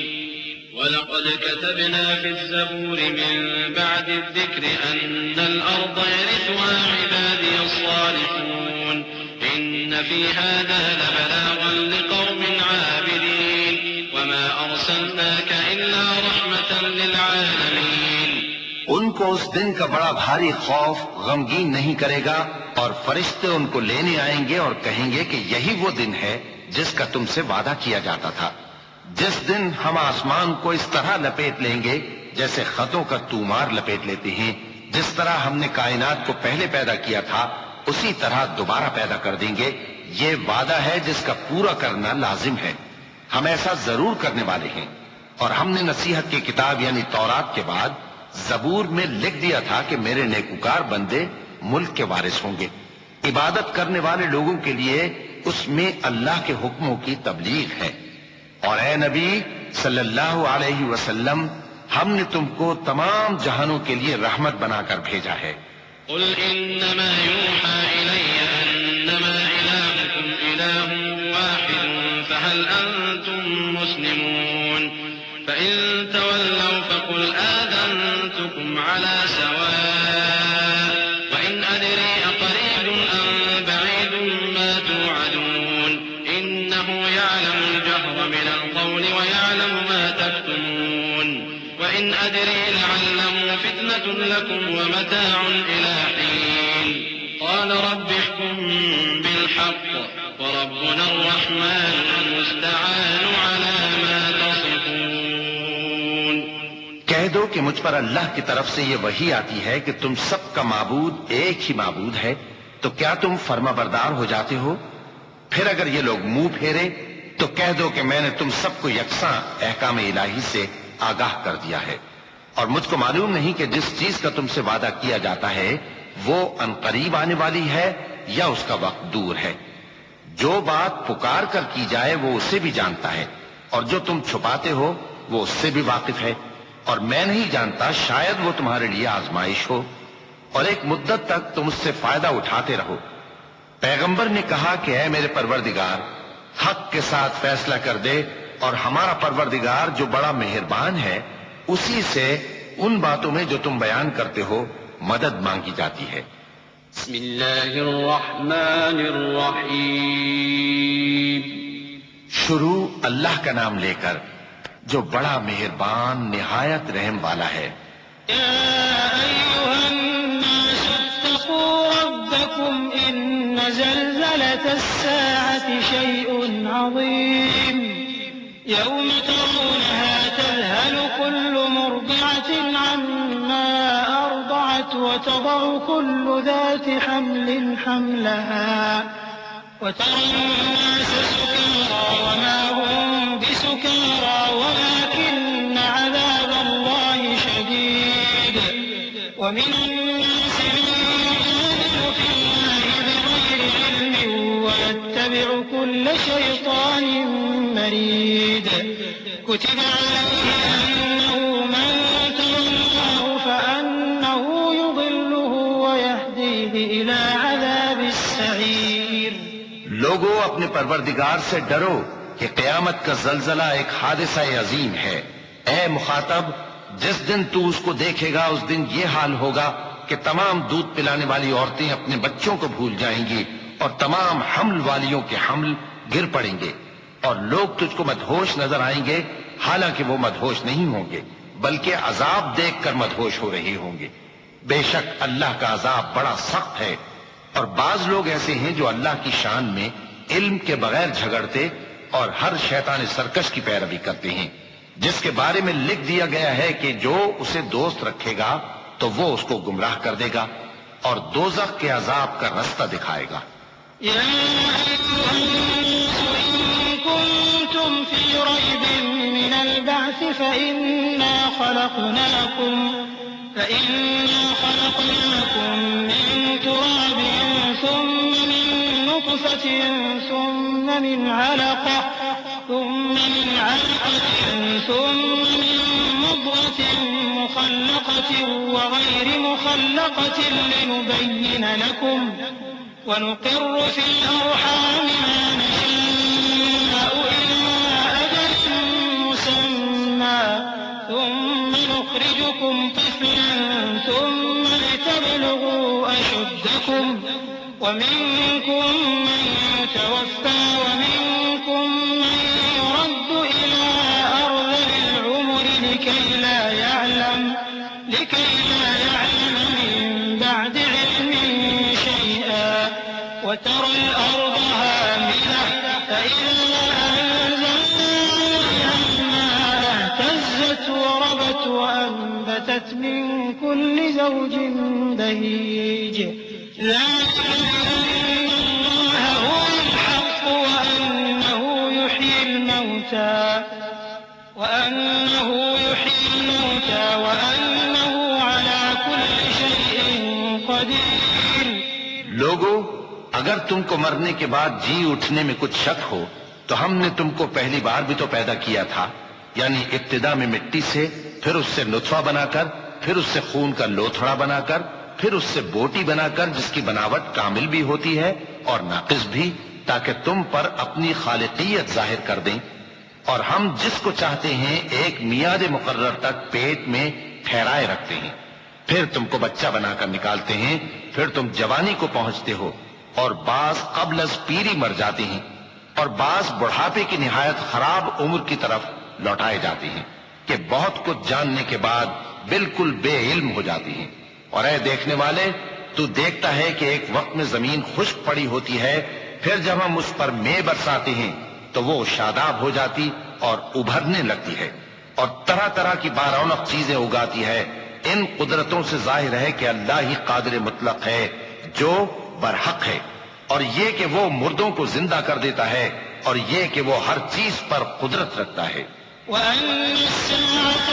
ولقد كتبنا في الزبور من بعد الذكر أن الأرض يرثها عبادي الصالحون إن في هذا لبلاغا لقوم عابدين وما أرسلناك إلا رحمة للعالمين۔ ان کو اس دن کا بڑا بھاری خوف غمگین نہیں کرے گا، اور فرشتے ان کو لینے آئیں گے اور کہیں گے کہ یہی وہ دن ہے جس کا تم سے وعدہ کیا جاتا تھا، جس دن ہم آسمان کو اس طرح لپیٹ لیں گے جیسے خطوں کا تومار لپیٹ لیتے ہیں، جس طرح ہم نے کائنات کو پہلے پیدا کیا تھا اسی طرح دوبارہ پیدا کر دیں گے۔ یہ وعدہ ہے جس کا پورا کرنا لازم ہے، ہم ایسا ضرور کرنے والے ہیں۔ اور ہم نے نصیحت کی کتاب یعنی تورات کے بعد زبور میں لکھ دیا تھا کہ میرے نیکوکار بندے ملک کے وارث ہوں گے۔ عبادت کرنے والے لوگوں کے لیے اس میں اللہ کے حکموں کی تبلیغ ہے۔ اور اے نبی صلی اللہ علیہ وسلم، ہم نے تم کو تمام جہانوں کے لیے رحمت بنا کر بھیجا ہے۔ قل انما يوحى الي انما الهكم اله واحد فهل انتم مسلمون فان تولوا فقل آذنتكم على سواء وان ادري اقريب ام بعيد ما توعدون انه يعلم الجهر من القول ويعلم ما تكتمون وإن أدري لعله فتنة لكم ومتاع إلى حين قال رب احكم بالحق وربنا الرحمن المستعان على ما تصفون۔ کہہ دو کہ مجھ پر اللہ کی طرف سے یہ وحی آتی ہے کہ تم سب کا معبود ایک ہی معبود ہے، تو کیا تم فرما بردار ہو جاتے ہو؟ پھر اگر یہ لوگ منہ پھیرے تو کہہ دو کہ میں نے تم سب کو یکساں احکام الہی سے آگاہ کر دیا ہے، اور مجھ کو معلوم نہیں کہ جس چیز کا تم سے وعدہ کیا جاتا ہے وہ عنقریب آنے والی ہے یا اس کا وقت دور ہے۔ جو بات پکار کر کی جائے وہ اسے بھی جانتا ہے، اور جو تم چھپاتے ہو وہ اس سے بھی واقف ہے، اور میں نہیں جانتا شاید وہ تمہارے لیے آزمائش ہو، اور ایک مدت تک تم اس سے فائدہ اٹھاتے رہو۔ پیغمبر نے کہا کہ اے میرے پروردگار، حق کے ساتھ فیصلہ کر دے، اور ہمارا پروردگار جو بڑا مہربان ہے اسی سے ان باتوں میں جو تم بیان کرتے ہو مدد مانگی جاتی ہے۔ بسم اللہ الرحمن الرحیم۔ شروع اللہ کا نام لے کر جو بڑا مہربان نہایت رحم والا ہے۔ یا ایھا الناس اتقوا ربکم ان زلزلة الساعة شیء عظیم يوم ترونها تذهل كل مرضعة عما أرضعت وتضع كل ذات حمل حملها وترى الناس سكارى وما هم بسكارى ولكن عذاب الله شديد ومن الناس من يجادل في الله بغير علم ويتبع كل شيطان مريد كتب عليه أنه من تولاه فأنه يضله ويهديه إلى عذاب السعير۔ لوگو اپنے پروردگار سے ڈرو کہ قیامت کا زلزلہ ایک حادثہ عظیم ہے۔ اے مخاطب، جس دن تو اس کو دیکھے گا اس دن یہ حال ہوگا کہ تمام دودھ پلانے والی عورتیں اپنے بچوں کو بھول جائیں گی، اور تمام حمل والیوں کے حمل گر پڑیں گے، اور لوگ تجھ کو مدہوش نظر آئیں گے حالانکہ وہ مدہوش نہیں ہوں گے بلکہ عذاب دیکھ کر مدہوش ہو رہے ہوں گے۔ بے شک اللہ کا عذاب بڑا سخت ہے، اور بعض لوگ ایسے ہیں جو اللہ کی شان میں علم کے بغیر جھگڑتے اور ہر شیطان سرکش کی پیروی کرتے ہیں، جس کے بارے میں لکھ دیا گیا ہے کہ جو اسے دوست رکھے گا تو وہ اس کو گمراہ کر دے گا اور دوزخ کے عذاب کا رستہ دکھائے گا۔ يا أيها الناس إن كنتم في ريب من البعث فإنا خلقناكم من تراب ثم من نطفة ثم من علقة ثم من مضغة مخلقة وغير مخلقة لنبين لكم ونقر في الأرحام ما نشاء إلى أجل مسمى ثم نخرجكم طفلا ثم لتبلغوا أشدكم ومنكم من يتوفى ومنكم من يرد إلى أرذل العمر لكي لا يعلم من بعد علم شيئا وترى الأرض هامدة فإذا أنزلنا الماء اهتزت وربت وأنبتت من كل زوج بهيج ذلك بأن الله هو الحق وأنه يحيي الموتى وأنه على كل شيء قدير. لوگو، اگر تم کو مرنے کے بعد جی اٹھنے میں کچھ شک ہو تو ہم نے تم کو پہلی بار بھی تو پیدا کیا تھا، یعنی ابتدا میں مٹی سے، پھر اس سے نطفہ بنا کر، پھر اس سے خون کا لوتھڑا بنا کر، پھر اس سے بوٹی بنا کر جس کی بناوٹ کامل بھی ہوتی ہے اور ناقص بھی، تاکہ تم پر اپنی خالقیت ظاہر کر دیں. اور ہم جس کو چاہتے ہیں ایک میعاد مقرر تک پیٹ میں ٹھہرائے رکھتے ہیں، پھر تم کو بچہ بنا کر نکالتے ہیں، پھر تم جوانی کو پہنچتے ہو، اور بعض قبل از پیری مر جاتے ہیں، اور بعض بڑھاپے کی نہایت خراب عمر کی طرف لوٹائے جاتے ہیں کہ بہت کچھ جاننے کے بعد بالکل بے علم ہو جاتی ہیں. اور اے دیکھنے والے، تو دیکھتا ہے کہ ایک وقت میں زمین خشک پڑی ہوتی ہے، پھر جب ہم اس پر مے برساتے ہیں تو وہ شاداب ہو جاتی اور ابھرنے لگتی ہے اور طرح طرح کی بارونق چیزیں اگاتی ہے. ان قدرتوں سے ظاہر ہے کہ اللہ ہی قادر مطلق ہے جو برحق ہے، اور یہ کہ وہ مردوں کو زندہ کر دیتا ہے، اور یہ کہ وہ ہر چیز پر قدرت رکھتا ہے. وأن الساعة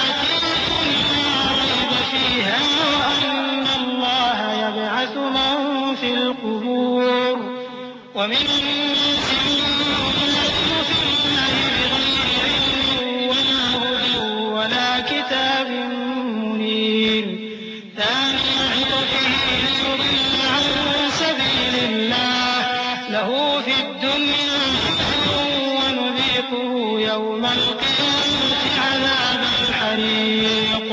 آتية لا ريب فيها وأن الله يبعث من في القبور ومن الناس من يجادل في الله بغير علم ولا هدى ولا كتاب منير ثاني عطفه ليضل عن سبيل الله له في الدنيا ونذيقه يوم القيامة عذاب الحريق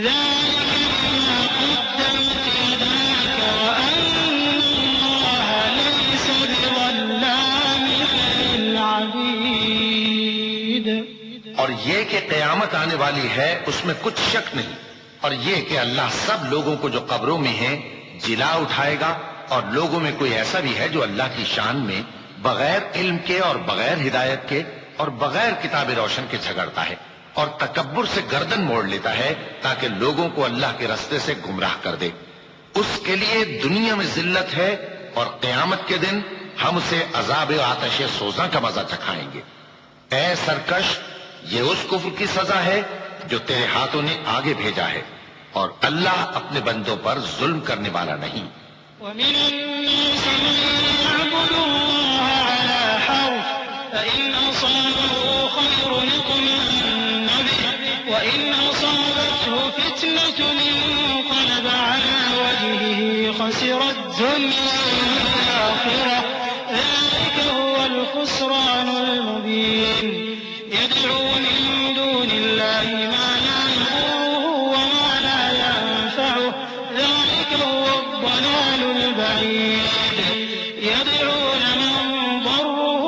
ذلك بما قدمت يداك وأن الله ليس بظلام للعبيد. اور یہ کہ قیامت آنے والی ہے اس میں کچھ شک نہیں، اور یہ کہ اللہ سب لوگوں کو جو قبروں میں ہیں جلا اٹھائے گا، اور لوگوں میں کوئی ایسا بھی ہے جو اللہ کی شان میں بغیر علم کے اور بغیر ہدایت کے اور بغیر کتاب روشن کے جھگڑتا ہے اور تکبر سے گردن موڑ لیتا ہے تاکہ لوگوں کو اللہ کے رستے سے گمراہ کر دے. اس کے لیے دنیا میں ذلت ہے، اور قیامت کے دن ہم اسے عذاب آتش سوزاں کا مزہ چکھائیں گے. اے سرکش، یہ اس کفر کی سزا ہے جو تیرے ہاتھوں نے آگے بھیجا ہے، اور اللہ اپنے بندوں پر ظلم کرنے والا نہیں. ومن الناس من يعبد الله على حرف فإن أصابه خير اطمأن به وإن أصابته فتنة انقلب على وجهه خسر الدنيا والآخرة ذلك هو الخسران المبين. يدعو من دون الله ما لا يضره وما لا ينفعه ذلك هو الضلال البعيد. يدعون من ضره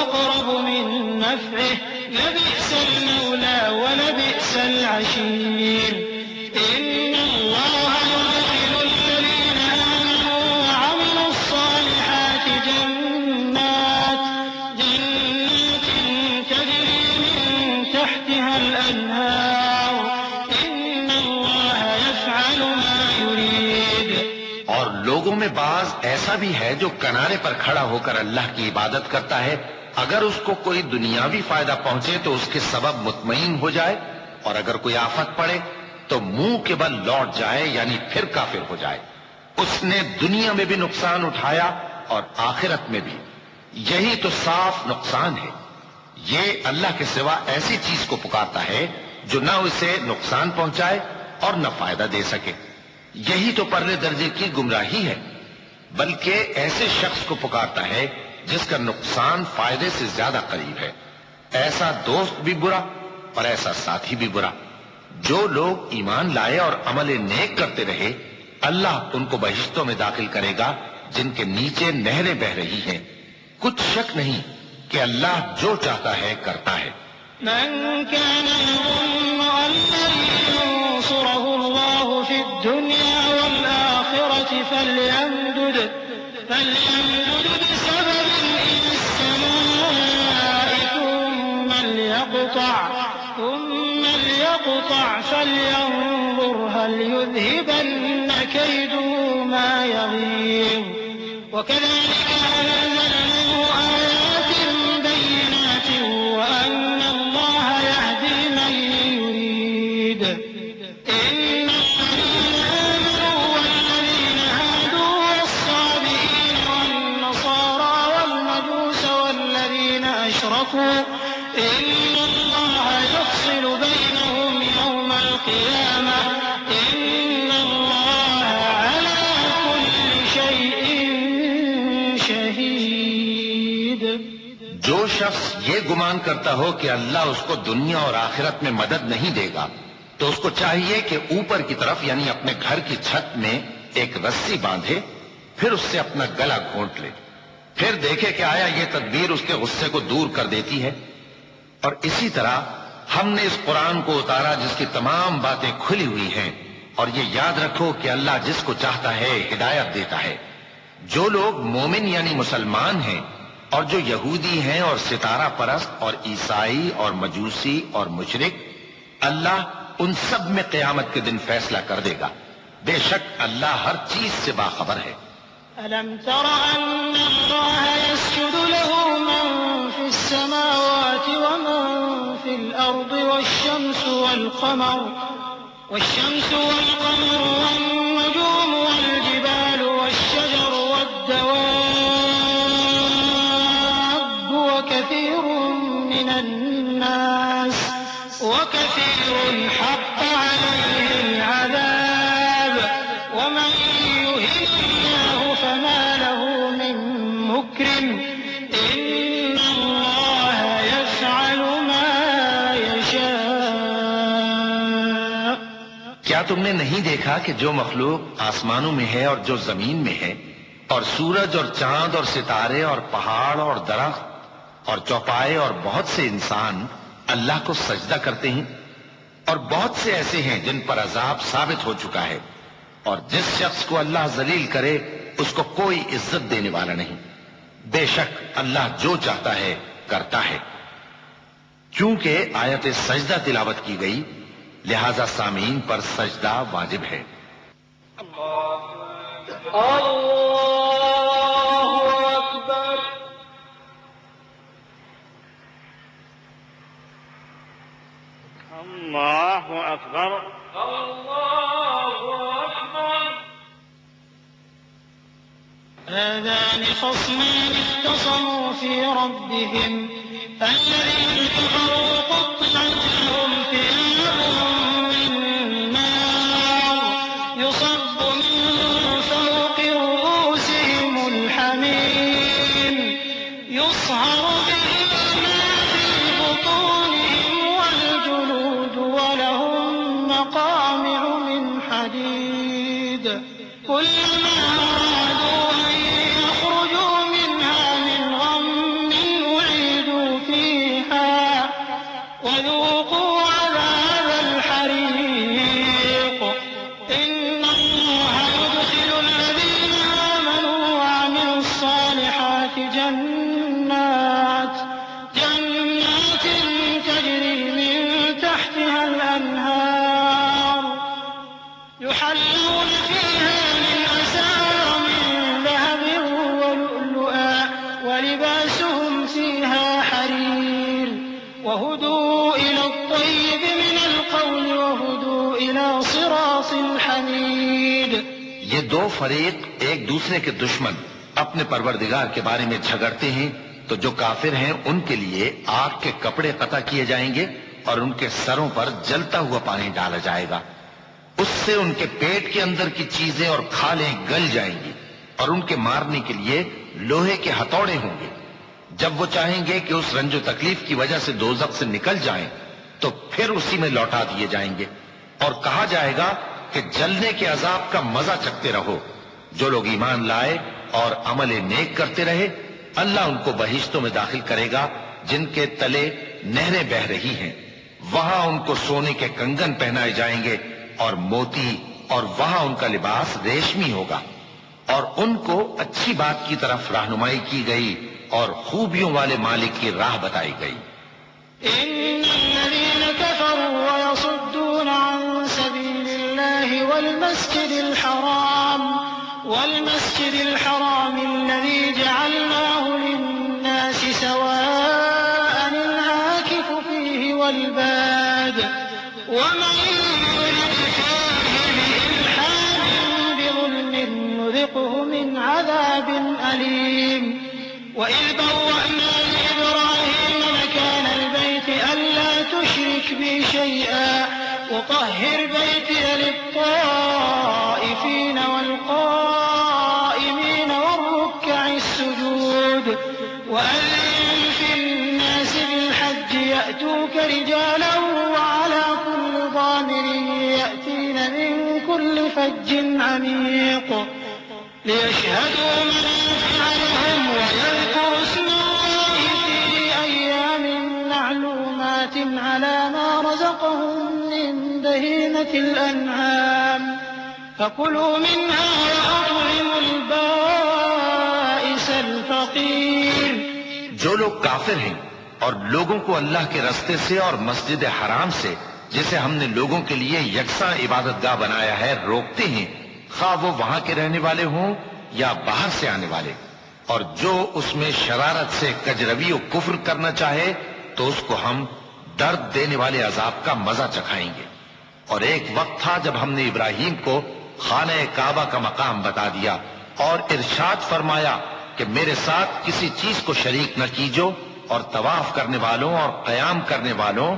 أقرب من نفعه لبئس المولى ولبئس العشير. إن الله يدخل الذين آمنوا وعملوا الصالحات جنات تجري من تحتها الأنهار إن الله يفعل ما يريد. اور لوگوں میں بعض ایسا بھی ہے جو کنارے پر کھڑا ہو کر اللہ کی عبادت کرتا ہے، اگر اس کو کوئی دنیاوی فائدہ پہنچے تو اس کے سبب مطمئن ہو جائے، اور اگر کوئی آفت پڑے تو منہ کے بل لوٹ جائے، یعنی پھر کافر ہو جائے۔ اس نے دنیا میں بھی نقصان اٹھایا اور آخرت میں بھی، یہی تو صاف نقصان ہے۔ یہ اللہ کے سوا ایسی چیز کو پکارتا ہے جو نہ اسے نقصان پہنچائے اور نہ فائدہ دے سکے، یہی تو پرلے درجے کی گمراہی ہے۔ بلکہ ایسے شخص کو پکارتا ہے جس کا نقصان فائدے سے زیادہ قریب ہے۔ ایسا دوست بھی برا اور ایسا ساتھی بھی برا۔ جو لوگ ایمان لائے اور عمل نیک کرتے رہے، اللہ ان کو بہشتوں میں داخل کرے گا جن کے نیچے نہریں بہ رہی ہیں۔ کچھ شک نہیں کہ اللہ جو چاہتا ہے کرتا ہے۔ من كان يظن أن لن ينصره الله في الدنيا والآخرة فليمدد بسبب إلى السماء ثم ليقطع فلينظر هل يذهبن كيده ما يغيظ وكذلك أنزلناه آيات بينات وأن الله يهدي من يريد إن الذين آمنوا والذين هادوا والصابئين والنصارى والمجوس والذين أشركوا إن الله يفصل بينهم يوم القيامة إن الله على كل شيء شهيد۔ جو شخص یہ گمان کرتا ہو کہ اللہ اس کو دنیا اور آخرت میں مدد نہیں دے گا تو اس کو چاہیے کہ اوپر کی طرف یعنی اپنے گھر کی چھت میں ایک رسی باندھے، پھر اس سے اپنا گلا گھونٹ لے، پھر دیکھے کہ آیا یہ تدبیر اس کے غصے کو دور کر دیتی ہے۔ اور اسی طرح ہم نے اس قرآن کو اتارا جس کی تمام باتیں کھلی ہوئی ہیں، اور یہ یاد رکھو کہ اللہ جس کو چاہتا ہے ہدایت دیتا ہے۔ جو لوگ مومن یعنی مسلمان ہیں اور جو یہودی ہیں اور ستارہ پرست اور عیسائی اور مجوسی اور مشرک، اللہ ان سب میں قیامت کے دن فیصلہ کر دے گا۔ بے شک اللہ ہر چیز سے باخبر ہے۔ ألم تر أن الله يسجد له من في السماوات ومن في الأرض والشمس والقمر والنجوم والجبال والشجر والدواب وكثير حق عليه العذاب ومن يهن الله فما له من مكرم إن الله يفعل ما يشاء۔ کیا تم نے نہیں دیکھا کہ جو مخلوق آسمانوں میں ہے اور جو زمین میں ہے، اور سورج اور چاند اور ستارے اور پہاڑ اور درخت اور چوپائے اور بہت سے انسان اللہ کو سجدہ کرتے ہیں، اور بہت سے ایسے ہیں جن پر عذاب ثابت ہو چکا ہے، اور جس شخص کو اللہ ذلیل کرے اس کو کوئی عزت دینے والا نہیں۔ بے شک اللہ جو چاہتا ہے کرتا ہے۔ چونکہ آیت سجدہ تلاوت کی گئی لہذا سامعین پر سجدہ واجب ہے۔ الله أكبر الله أكبر هذان خصمان اختصموا في ربهم الذين كفروا قطعت لهم ثياب من نار يصب من فوق رؤوسهم الحميم يصهر به ما في بطونهم والجلود ولهم مقامع من حديد كلما أرادوا أن يخرجوا منها من غم أعيدوا فيها وذوقوا عذاب الحريق إن الله يدخل الذين آمنوا وعملوا الصالحات جنات تجري من تحتها الأنهار يحلون فيها من أساور الغاص الحميد. یہ دو فریق ایک دوسرے کے دشمن اپنے پروردگار کے بارے میں جھگڑتے ہیں، تو جو کافر ہیں ان کے لیے آگ کے کپڑے قطع کیے جائیں گے اور ان کے سروں پر جلتا ہوا پانی ڈالا جائے گا. اس سے ان کے پیٹ کے اندر کی چیزیں اور کھالیں گل جائیں گی اور ان کے مارنے کے لیے لوہے کے ہتھوڑے ہوں گے. جب وہ چاہیں گے کہ اس رنج و تکلیف کی وجہ سے دوزخ سے نکل جائیں تو پھر اسی میں لوٹا دیے جائیں گے اور کہا جائے گا کہ جلنے کے عذاب کا مزہ چکھتے رہو. جو لوگ ایمان لائے اور عمل نیک کرتے رہے اللہ ان کو بہشتوں میں داخل کرے گا جن کے تلے نہریں بہ رہی ہیں. وہاں ان کو سونے کے کنگن پہنائے جائیں گے اور موتی، اور وہاں ان کا لباس ریشمی ہوگا. اور ان کو اچھی بات کی طرف رہنمائی کی گئی اور خوبیوں والے مالک کی راہ بتائی گئی. إن الذين كفروا ويصدون عن سبيل الله والمسجد الحرام الذي جعلناه للناس سواء العاكف فيه والباد ومن يرد فيه بإلحاد بظلم نذقه من عذاب أليم. وإذ بوأنا لإبراهيم مكان البيت ألا تشرك بي شيئا وطهر بيتي للطائفين والقائمين والركع السجود وأذن في الناس بالحج يأتوك رجالا وعلى كل ضامر يأتين من كل فج عميق ليشهدوا منافع لهم ويذكروا اسم الله في أيام معلومات على ما رزقهم من بهيمة الأنعام فكلوا منها وأطعموا البائس الفقير. جو لوگ کافر ہیں اور لوگوں کو اللہ کے رستے سے اور مسجد حرام سے جسے ہم نے لوگوں کے لیے یکساں عبادت گاہ بنایا ہے روکتے ہیں، خواہ وہ وہاں کے رہنے والے ہوں یا باہر سے آنے والے، اور جو اس میں شرارت سے کجروی و کفر کرنا چاہے تو اس کو ہم درد دینے والے عذاب کا مزہ چکھائیں گے. اور ایک وقت تھا جب ہم نے ابراہیم کو خانہ کعبہ کا مقام بتا دیا اور ارشاد فرمایا کہ میرے ساتھ کسی چیز کو شریک نہ کیجو، اور طواف کرنے والوں اور قیام کرنے والوں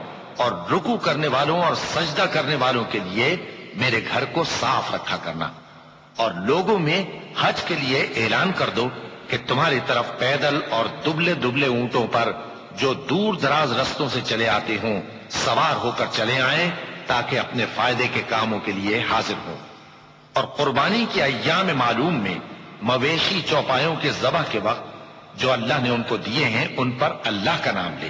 اور رکوع کرنے والوں اور سجدہ کرنے والوں کے لیے میرے گھر کو صاف رکھا کرنا. اور لوگوں میں حج کے لیے اعلان کر دو کہ تمہاری طرف پیدل اور دبلے دبلے اونٹوں پر جو دور دراز رستوں سے چلے آتے ہوں سوار ہو کر چلے آئیں تاکہ اپنے فائدے کے کاموں کے لیے حاضر ہوں. اور قربانی کے ایام معلوم میں مویشی چوپایوں کے ذبح کے وقت جو اللہ نے ان کو دیے ہیں ان پر اللہ کا نام لے.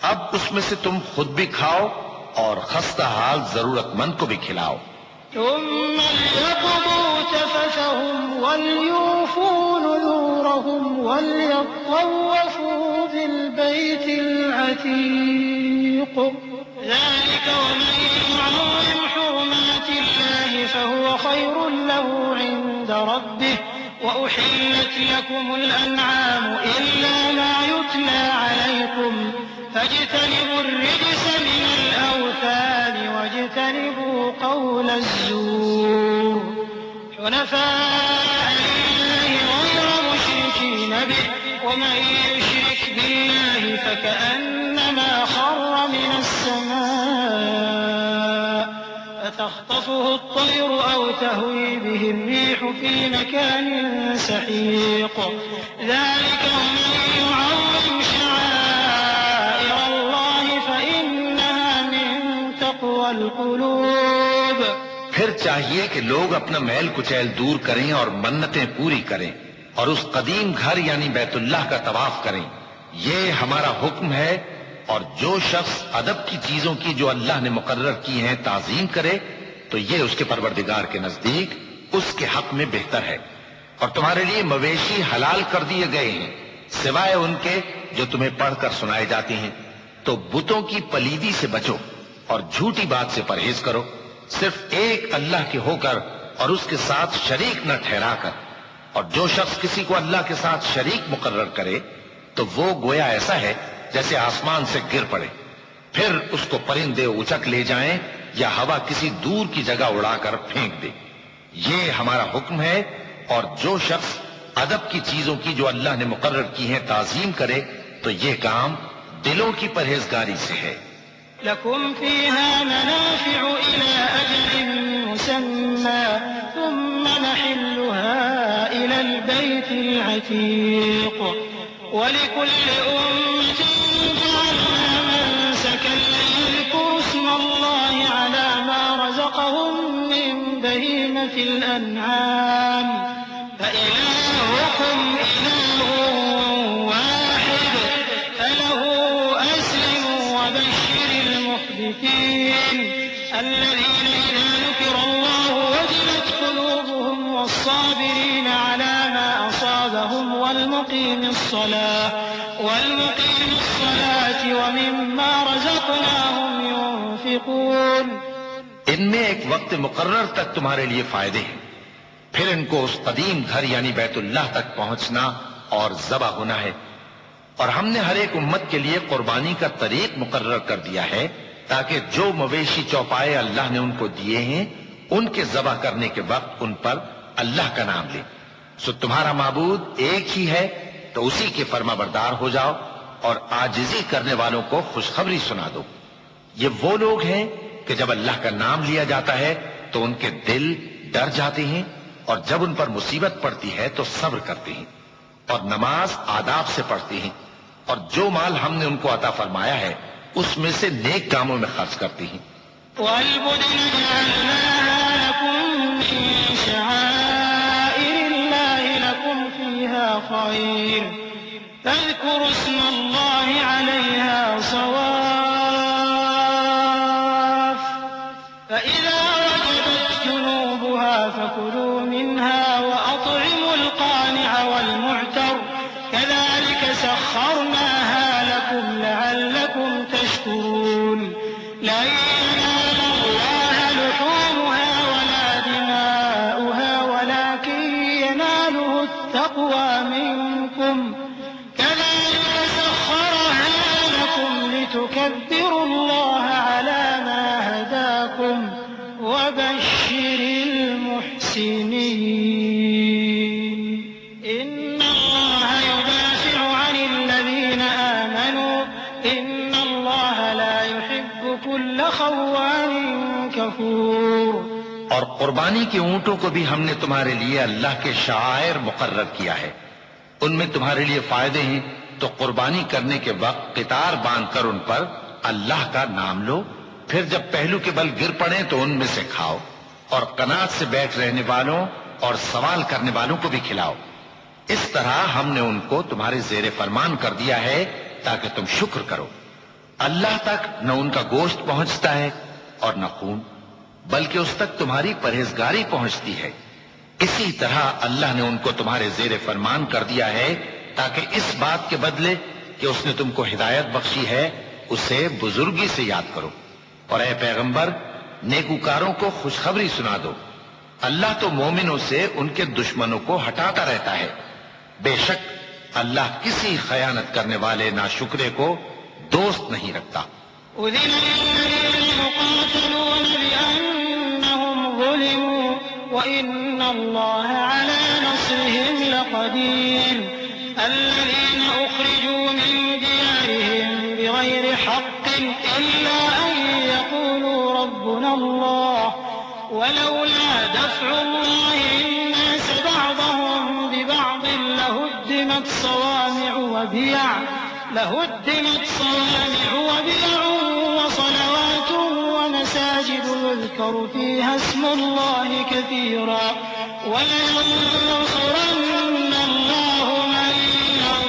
اب اس میں سے تم خود بھی کھاؤ اور خستہ حال ضرورت مند کو بھی کھلاؤ. ثم ليقضوا تفثهم وليوفوا نذورهم وليطوفوا بالبيت العتيق ذلك ومن يعظم حرمات الله فهو خير له عند ربه وأحلت لكم الأنعام إلا ما يتلى عليكم فاجتنبوا الرجس من الأوثان واجتنبوا قول الزور حنفاء لله غير مشركين به ومن يشرك بالله فكأنما خر من السماء فتخطفه الطير أو تهوي به الريح في مكان سحيق ذلك ومن يعظم شعائر الله فإنها من تقوى القلوب. پھر چاہیے کہ لوگ اپنا میل کچیل دور کریں اور منتیں پوری کریں اور اس قدیم گھر یعنی بیت اللہ کا طواف کریں. یہ ہمارا حکم ہے. اور جو شخص ادب کی چیزوں کی جو اللہ نے مقرر کی ہیں تعظیم کرے تو یہ اس کے پروردگار کے نزدیک اس کے حق میں بہتر ہے. اور تمہارے لیے مویشی حلال کر دیے گئے ہیں سوائے ان کے جو تمہیں پڑھ کر سنائے جاتے ہیں. تو بتوں کی پلیدی سے بچو اور جھوٹی بات سے پرہیز کرو، صرف ایک اللہ کے ہو کر اور اس کے ساتھ شریک نہ ٹھہرا کر. اور جو شخص کسی کو اللہ کے ساتھ شریک مقرر کرے تو وہ گویا ایسا ہے جیسے آسمان سے گر پڑے، پھر اس کو پرندے اچک لے جائیں یا ہوا کسی دور کی جگہ اڑا کر پھینک دے. یہ ہمارا حکم ہے، اور جو شخص ادب کی چیزوں کی جو اللہ نے مقرر کی ہیں تعظیم کرے تو یہ کام دلوں کی پرہیزگاری سے ہے. لكم فيها منافع إلى أجل مسمى ثم نحلها إلى البيت العتيق ولكل أمة جعلنا منسكا ليذكروا اسم الله على ما رزقهم من بهيمة الأنعام فإلهكم إله واحد فله أسلموا وبشر المخبتين الذين إذا ذكر الله وجلت قلوبهم والصابرين على ما أصابهم والمقيم الصلاة ومما رزقناهم ينفقون. ان میں ایک وقت مقرر تک تمہارے لیے فائدے ہیں، پھر ان کو اس قدیم گھر یعنی بیت اللہ تک پہنچنا اور ذبح ہونا ہے. اور ہم نے ہر ایک امت کے لیے قربانی کا طریق مقرر کر دیا ہے تاکہ جو مویشی چوپائے اللہ نے ان کو دیے ہیں ان کے ذبح کرنے کے وقت ان پر اللہ کا نام لیں. سو تمہارا معبود ایک ہی ہے تو اسی کے فرما بردار ہو جاؤ اور عاجزی کرنے والوں کو خوشخبری سنا دو. یہ وہ لوگ ہیں کہ جب اللہ کا نام لیا جاتا ہے تو ان کے دل ڈر جاتے ہیں، اور جب ان پر مصیبت پڑتی ہے تو صبر کرتے ہیں اور نماز آداب سے پڑھتے ہیں، اور جو مال ہم نے ان کو عطا فرمایا ہے اس میں سے نیک کاموں میں خرچ کرتے ہیں. وَالْبُدْنَ جَعَلْنَاهَا لَكُم مِّن شَعَائِرِ اللَّهِ لَكُمْ فِيهَا خَيْرٌ فَاذْكُرُوا اسْمَ اللَّهِ عَلَيْهَا صَوَافَّ فَإِذَا وَجَبَتْ جُنُوبُهَا فَكُلُوا مِنْهَا وَأَطْعِمُوا الْقَانِعَ وَالْمُعْتَرَّ كَذَلِكَ سَخَّرْنَاهَا لَكُمْ لَعَلَّكُمْ تَشْكُرُونَ. لَن يَنَالَ اللَّهَ لُحُومُهَا وَلَا دِمَاؤُهَا وَلَكِن يَنَالُهُ التَّقْوَىٰ مِنكُمْ كَذَلِكَ سَخَّرَهَا لَكُمْ لِتُكَبِّرُوا اللَّهَ عَلَىٰ مَا هَدَاكُمْ وَبَشِّرِ الْمُحْسِنِينَ. إِنَّ اللَّهَ يُدَافِعُ عَنِ الَّذِينَ آمَنُوا إِنَّ اللَّهَ لَا يُحِبُّ كُلَّ خَوَّانٍ كَفُورٍ. اور قربانی کے اونٹوں کو بھی ہم نے تمہارے لیے اللہ کے شعائر مقرر کیا ہے، ان میں تمہارے لیے فائدے ہیں. تو قربانی کرنے کے وقت قطار باندھ کر ان پر اللہ کا نام لو، پھر جب پہلو کے بل گر پڑے تو ان میں سے کھاؤ، اور قناعت سے بیٹھ رہنے والوں اور سوال کرنے والوں کو بھی کھلاؤ. اس طرح ہم نے ان کو تمہارے زیر فرمان کر دیا ہے تاکہ تم شکر کرو. اللہ تک نہ ان کا گوشت پہنچتا ہے اور نہ خون، بلکہ اس تک تمہاری پرہیزگاری پہنچتی ہے. اسی طرح اللہ نے ان کو تمہارے زیر فرمان کر دیا ہے تاکہ اس بات کے بدلے کہ اس نے تم کو ہدایت بخشی ہے اسے بزرگی سے یاد کرو. اور اے پیغمبر نیکوکاروں کو خوشخبری سنا دو، اللہ تو مومنوں سے ان کے دشمنوں کو ہٹاتا رہتا ہے. بے شک اللہ کسی خیانت کرنے والے ناشکرے کو دوست نہیں رکھتا. أذن للذين يقاتلون بأنهم ظلموا وإن الله على نصرهم لقدير. الذين أخرجوا من ديارهم بغير حق إلا أن يقولوا ربنا الله ولولا دفع الله الناس بعضهم ببعض لهدمت صوامع وبيع وصلوات ومساجد يذكر فيها اسم الله كثيرا ولينصرن الله من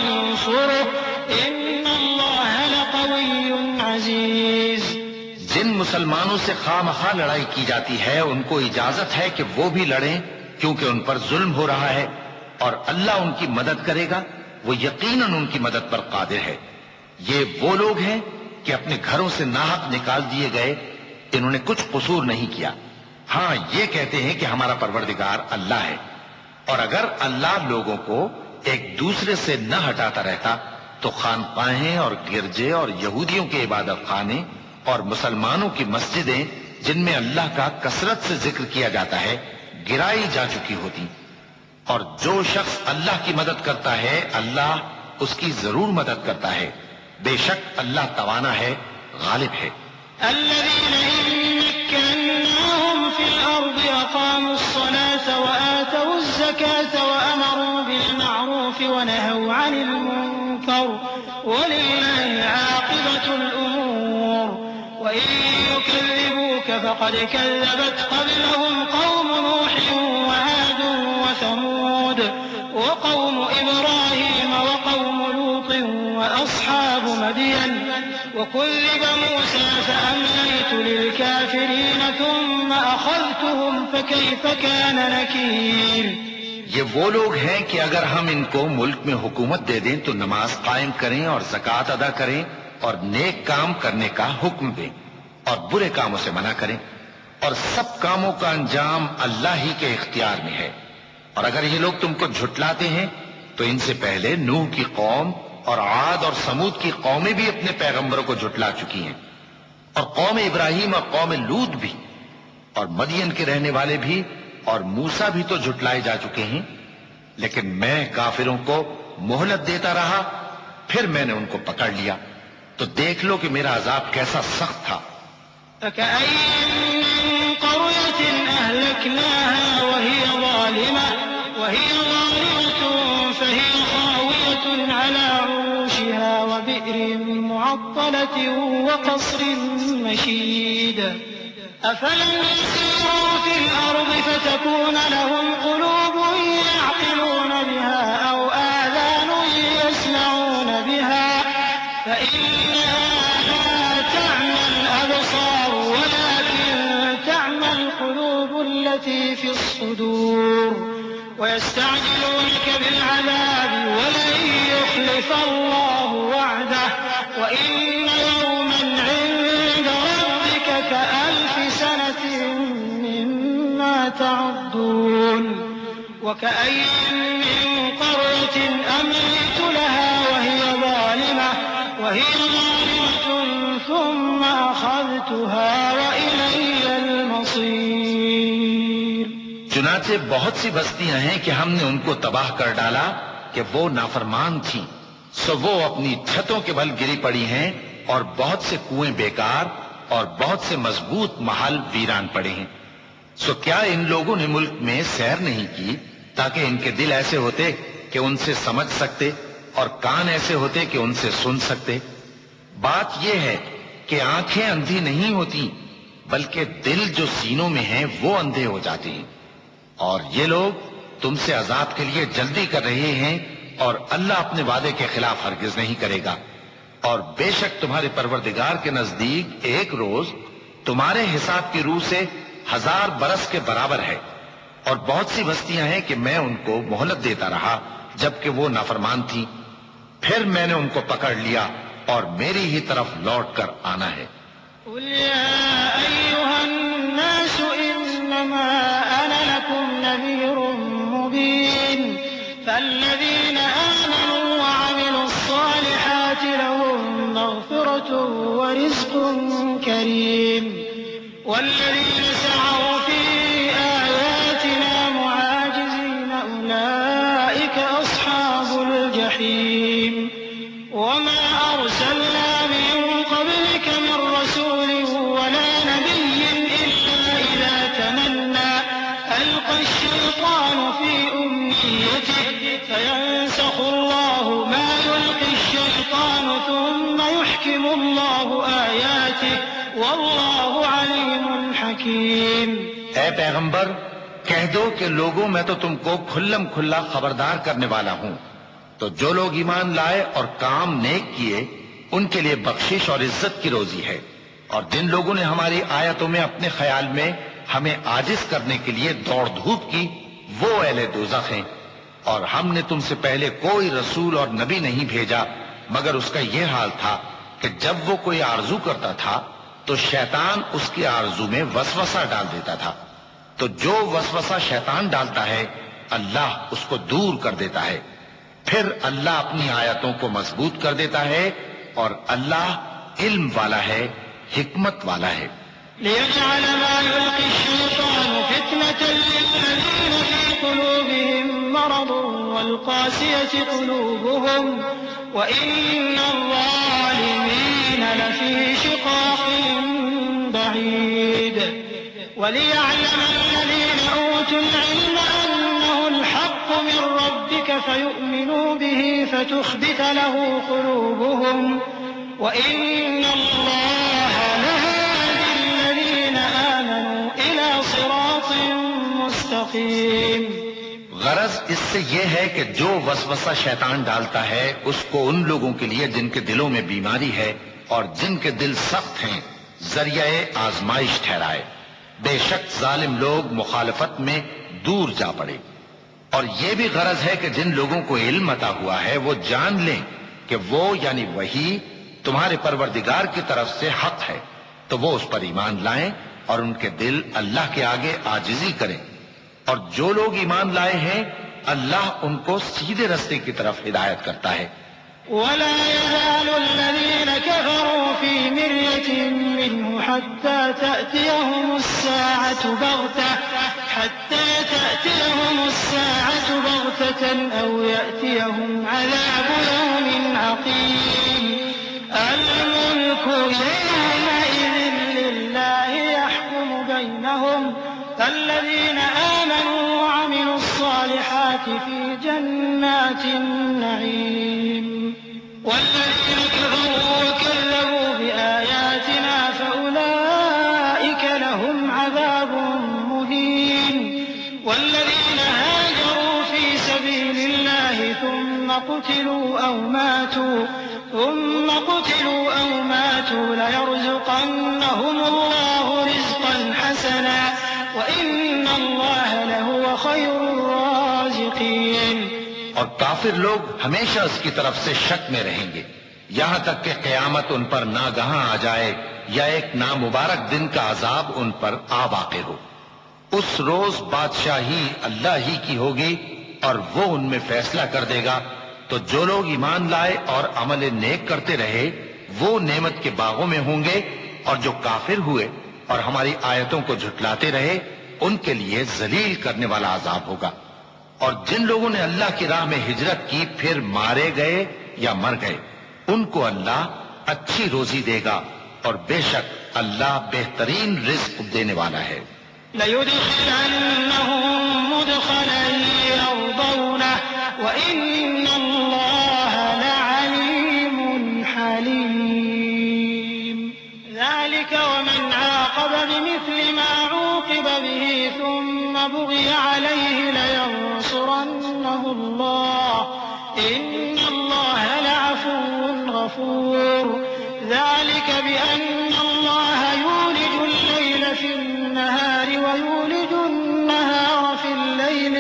ينصره إن الله لقوي عزيز. جن مسلمانوں سے خواہ مخواہ لڑائی کی جاتی ہے ان کو اجازت ہے کہ وہ بھی لڑیں کیونکہ ان پر ظلم ہو رہا ہے، اور اللہ ان کی مدد کرے گا، وہ یقیناً ان کی مدد پر قادر ہے. یہ وہ لوگ ہیں کہ اپنے گھروں سے ناحق نکال دیے گئے، انہوں نے کچھ قصور نہیں کیا. ہاں یہ کہتے ہیں کہ ہمارا پروردگار اللہ ہے، اور اگر اللہ لوگوں کو ایک دوسرے سے نہ ہٹاتا رہتا تو خانقاہیں اور گرجے اور یہودیوں کے عبادت خانے اور مسلمانوں کی مسجدیں جن میں اللہ کا کثرت سے ذکر کیا جاتا ہے گرائی جا چکی ہوتی، اور جو شخص اللہ کی مدد کرتا ہے اللہ اس کی ضرور مدد کرتا ہے، بے شک اللہ توانا ہے، غالب ہے۔ الذين إن مكناهم في الأرض أقاموا الصلاة وآتوا الزكاة وأمروا بالمعروف ونهوا عن المنكر ولله عاقبة الأمور وإن يكذبوك فقد كذبت قبلهم قوم نوح وعاد وثمود وقوم إبراهيم وقوم لوط وأصحاب مدين وكذب موسى فأمليت للكافرين ثم أخذتهم فكيف كان نكير۔ یہ وہ لوگ ہیں کہ اگر ہم ان کو ملک میں حکومت دے دیں تو نماز قائم کریں اور زکوٰۃ ادا کریں اور نیک کام کرنے کا حکم دیں اور برے کاموں سے منع کریں، اور سب کاموں کا انجام اللہ ہی کے اختیار میں ہے۔ اور اگر یہ لوگ تم کو جھٹلاتے ہیں تو ان سے پہلے نوح کی قوم اور عاد اور سمود کی قومیں بھی اپنے پیغمبروں کو جھٹلا چکی ہیں، اور قوم ابراہیم اور قوم لوط بھی، اور مدین کے رہنے والے بھی، اور موسیٰ بھی تو جھٹلائے جا چکے ہیں، لیکن میں کافروں کو مہلت دیتا رہا، پھر میں نے ان کو پکڑ لیا، تو دیکھ لو کہ میرا عذاب کیسا سخت تھا۔ فكأين من قرية أهلكناها وهي ظالمة فهي خاوية على عروشها وبئر معطلة وقصر مشيد أفلم يسيروا في الأرض فتكون لهم قلوب يعقلون بها أو آذان يسمعون بها فإنها لا تعمى الأبصار ولكن تعمى القلوب التي في الصدور ويستعجلونك بالعذاب ولن يخلف الله وعده وإن يوما عند ربك كألف سنة مما تعدون وكأين من قرية أمليت لها وهي ظالمة ثم أخذتها وإلي المصير۔ چنانچہ بہت سی بستیاں ہیں کہ ہم نے ان کو تباہ کر ڈالا کہ وہ نافرمان تھیں، سو وہ اپنی چھتوں کے بل گری پڑی ہیں، اور بہت سے کنویں بیکار اور بہت سے مضبوط محل ویران پڑے ہیں۔ سو کیا ان لوگوں نے ملک میں سیر نہیں کی تاکہ ان کے دل ایسے ہوتے کہ ان سے سمجھ سکتے اور کان ایسے ہوتے کہ ان سے سن سکتے؟ بات یہ ہے کہ آنکھیں اندھی نہیں ہوتی بلکہ دل جو سینوں میں ہیں وہ اندھے ہو جاتے ہیں، اور یہ لوگ تم سے عذاب کے لیے جلدی کر رہے ہیں، اور اللہ اپنے وعدے کے خلاف ہرگز نہیں کرے گا۔ اور بے شک تمہارے پروردگار کے نزدیک ایک روز تمہارے حساب کی روح سے 1000 برس کے برابر ہے، اور بہت سی بستیاں ہیں کہ میں ان کو مہلت دیتا رہا جبکہ وہ نافرمان تھی، پھر میں نے ان کو پکڑ لیا اور میری ہی طرف لوٹ کر آنا ہے۔ قل يا أيها الناس إنما أنا لكم نذير مبين فالذين آمنوا وعملوا الصالحات لهم مغفرة ورزق كريم والذين سعوا في آياتنا معاجزين أولئك أصحاب الجحيم وما أرسلنا من قبلك من رسول ولا نبي إلا إذا تمنى ألقى الشيطان في أمنيته فينسخ الله ما يلقي الشيطان ثم يحكم الله آياته والله عليم حكيم۔ اے پیغمبر کہہ دو کہ لوگوں میں تو تم کو کھلم کھلا خبردار کرنے والا ہوں، تو جو لوگ ایمان لائے اور کام نیک کیے ان کے لیے بخشش اور عزت کی روزی ہے، اور جن لوگوں نے ہماری آیتوں میں اپنے خیال میں ہمیں عاجز کرنے کے لیے دوڑ دھوپ کی وہ اہل دوزخ ہیں۔ اور ہم نے تم سے پہلے کوئی رسول اور نبی نہیں بھیجا مگر اس کا یہ حال تھا کہ جب وہ کوئی آرزو کرتا تھا تو شیطان اس کی آرزو میں وسوسہ ڈال دیتا تھا، تو جو وسوسہ شیطان ڈالتا ہے اللہ اس کو دور کر دیتا ہے، پھر اللہ اپنی آیتوں کو مضبوط کر دیتا ہے، اور اللہ علم والا ہے، حکمت والا ہے۔ ليجعل ما يلقي الشيطان فتنة للذين في قلوبهم مرض والقاسية قلوبهم وإن الظالمين لفي شقاق بعيد وليعلم الذين أوتوا العلم أنه الحق من ربك فيؤمنوا به فتخبت له قلوبهم وإن الله لهادي الذين آمنوا إلى صراط مستقيم. غرض اس سے یہ ہے کہ جو وسوسہ شیطان ڈالتا ہے اس کو ان لوگوں کے لیے جن کے دلوں میں بیماری ہے اور جن کے دل سخت ہیں ذریعہ آزمائش ٹھہرائے. بے شک ظالم لوگ مخالفت میں دور جا پڑے. اور یہ بھی غرض ہے کہ جن لوگوں کو علم عطا ہوا ہے وہ جان لیں کہ وہ یعنی وہی تمہارے پروردگار کی طرف سے حق ہے، تو وہ اس پر ایمان لائیں اور ان کے دل اللہ کے آگے عاجزی کریں. اور جو لوگ ایمان لائے ہیں اللہ ان کو سیدھے رستے کی طرف ہدایت کرتا ہے. ولا يزال الذين كفروا في مرية منه حتى تأتيهم الساعة بغتة أو يأتيهم عذاب يوم عقيم. الملك يومئذ لله يحكم بينهم الذين آمنوا وعملوا الصالحات في جنات النعيم والذين كفروا وكذبوا بآياتنا فأولئك لهم عذاب مهين. والذين هاجروا في سبيل الله ثم قتلوا أو ماتوا ليرزقنهم الله رزقا حسنا وإن الله لهو خير الرازقين. اور کافر لوگ ہمیشہ اس کی طرف سے شک میں رہیں گے یہاں تک کہ قیامت ان پر ناگہاں آ جائے یا ایک نامبارک دن کا عذاب ان پر آ واقع ہو. اس روز بادشاہی اللہ ہی کی ہوگی اور وہ ان میں فیصلہ کر دے گا. تو جو لوگ ایمان لائے اور عمل نیک کرتے رہے وہ نعمت کے باغوں میں ہوں گے، اور جو کافر ہوئے اور ہماری آیتوں کو جھٹلاتے رہے ان کے لیے ذلیل کرنے والا عذاب ہوگا. اور جن لوگوں نے اللہ کی راہ میں ہجرت کی پھر مارے گئے یا مر گئے ان کو اللہ اچھی روزی دے گا، اور بے شک اللہ بہترین رزق دینے والا ہے. لَيُدْخِلَنَّهُم مُّدْخَلًا يَرْضَوْنَهُ وَإِنَّ اللَّهَ لَعَلِيمٌ حَلِيمٌ. ذَلِكَ وَمَنْ عَاقَبَ بِمِثْلِ مَا عُوقِبَ بِهِ ثُمَّ بُغِيَ عَلَيْهِ لَيَنصُرَنَّهُ اللَّهُ إِنَّ اللَّهَ لَعَفُوٌّ غَفُورٌ. ذَلِكَ بِأَنَّ اللَّهَ يُولِجُ اللَّيْلَ فِي النَّهَارِ وَيُولِجُ النَّهَارَ فِي اللَّيْلِ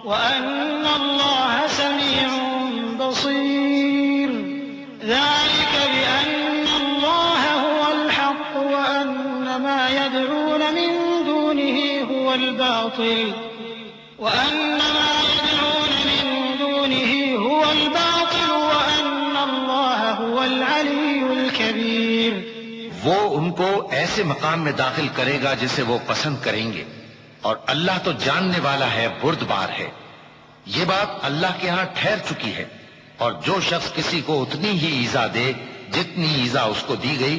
وَأَنَّ اللَّهَ سَمِيعٌ بَصِيرٌ. ذَلِكَ بِأَنَّ اللَّهَ هُوَ الْحَقُّ وَأَنَّ مَا يَدْعُونَ مِن دُونِهِ هُوَ الْبَاطِلُ وَأَنَّ اللَّهَ هُوَ الْعَلِيُّ الْكَبِيرُ. وہ ان کو ایسے مقام میں داخل کرے گا جسے وہ پسند کریں گے، اور اللہ تو جاننے والا ہے، بردبار ہے. یہ بات اللہ کے ہاں ٹھہر چکی ہے، اور جو شخص کسی کو اتنی ہی ایذا دے جتنی ایذا اس کو دی گئی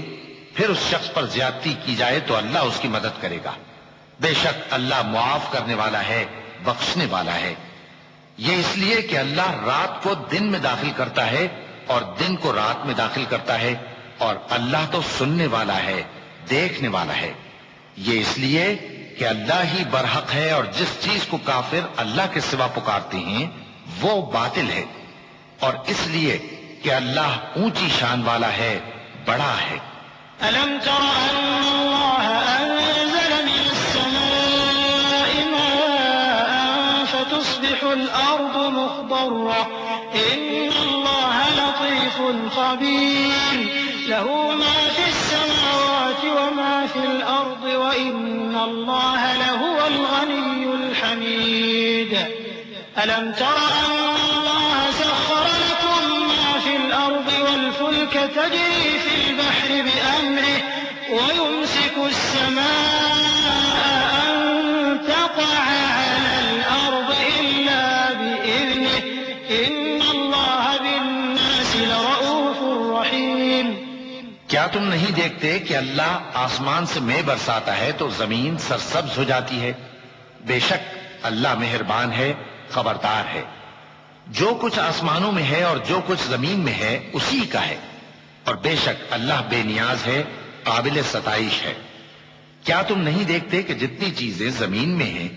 پھر اس شخص پر زیادتی کی جائے تو اللہ اس کی مدد کرے گا. بے شک اللہ معاف کرنے والا ہے، بخشنے والا ہے. یہ اس لیے کہ اللہ رات کو دن میں داخل کرتا ہے اور دن کو رات میں داخل کرتا ہے، اور اللہ تو سننے والا ہے، دیکھنے والا ہے. یہ اس لیے کہ اللہ ہی برحق ہے، اور جس چیز کو کافر اللہ کے سوا پکارتے ہیں وہ باطل ہے، اور اس لیے کہ اللہ اونچی شان والا ہے، بڑا ہے. أَلَمْ تَرَ أَنَّ اللَّهَ أَنزَلَ مِنَ السَّمَاءِ مَاءً فَتُصْبِحُ الْأَرْضُ مُخْضَرَّةً إِنَّ اللَّهَ لَطِيفٌ خَبِيرٌ. لَهُ مَا فِي السَّمَاوَاتِ وَمَا فِي الْأَرْضِ وَإِنَّ اللَّهَ لَهُوَ الْغَنِيُّ الْحَمِيدُ. أَلَمْ تَرَ أَنَّ اللَّهَ سَخَّرَ لَكُم مَّا فِي الْأَرْضِ وَالْفُلْكَ تَجْرِي فِي الْبَحْرِ بِأَمْرِهِ ويمسك السماء أن تقع على الأرض إلا بإذنه إن الله بالناس لرؤوف رحيم. کیا تم نہیں دیکھتے کہ اللہ آسمان سے مے برساتا ہے تو زمین سرسبز ہو جاتی ہے؟ بے شک اللہ مہربان ہے، خبردار ہے. جو کچھ آسمانوں میں ہے اور جو کچھ زمین میں ہے اسی کا ہے، اور بے شک اللہ بے نیاز ہے، قابل ستائش ہے. کیا تم نہیں دیکھتے کہ جتنی چیزیں زمین میں ہیں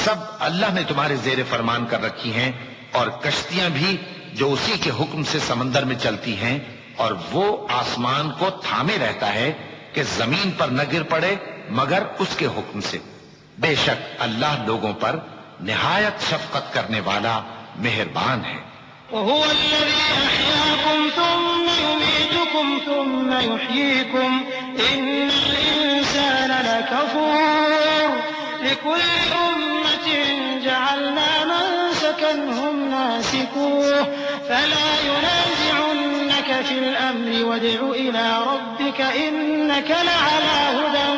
سب اللہ نے تمہارے زیر فرمان کر رکھی ہیں، اور کشتیاں بھی جو اسی کے حکم سے سمندر میں چلتی ہیں، اور وہ آسمان کو تھامے رہتا ہے کہ زمین پر نہ گر پڑے مگر اس کے حکم سے. بے شک اللہ لوگوں پر نہایت شفقت کرنے والا مہربان ہے. وهو الذي أحياكم ثم يميتكم ثم يحييكم إن الإنسان لكفور. لكل أمة جعلنا منسكا هم ناسكوه فلا ينازعنك في الأمر وادع إلى ربك إنك لعلى هدى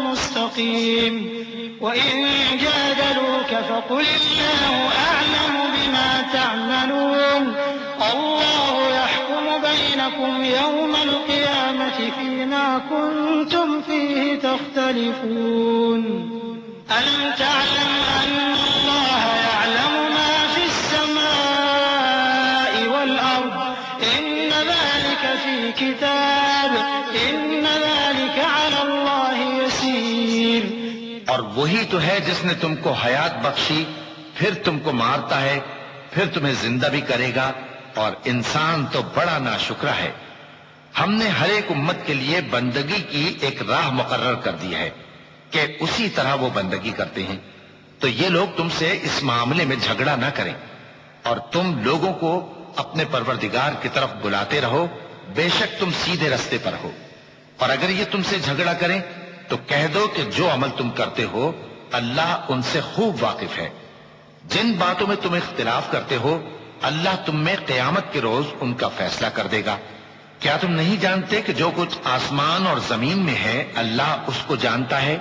مستقيم. وإن جادلوك فقل الله أعلم بما تعملون. الله يحكم بينكم يوم القيامة فيما كنتم فيه تختلفون. ألم تعلم أن الله يعلم ما في السماء والأرض إن ذلك في كتاب إن ذلك على الله يسير. اور وہی تو ہے جس نے تم کو حیات بخشی، پھر تم کو مارتا ہے، پھر تمہیں زندہ بھی کرے گا، اور انسان تو بڑا ناشکرا ہے. ہم نے ہر ایک امت کے لیے بندگی کی ایک راہ مقرر کر دی ہے کہ اسی طرح وہ بندگی کرتے ہیں. تو یہ لوگ تم سے اس معاملے میں جھگڑا نہ کریں، اور تم لوگوں کو اپنے پروردگار کی طرف بلاتے رہو، بے شک تم سیدھے رستے پر ہو. اور اگر یہ تم سے جھگڑا کریں تو کہہ دو کہ جو عمل تم کرتے ہو اللہ ان سے خوب واقف ہے. جن باتوں میں تم اختلاف کرتے ہو اللہ تم میں قیامت کے روز ان کا فیصلہ کر دے گا. کیا تم نہیں جانتے کہ جو کچھ آسمان اور زمین میں ہے اللہ اس کو جانتا ہے؟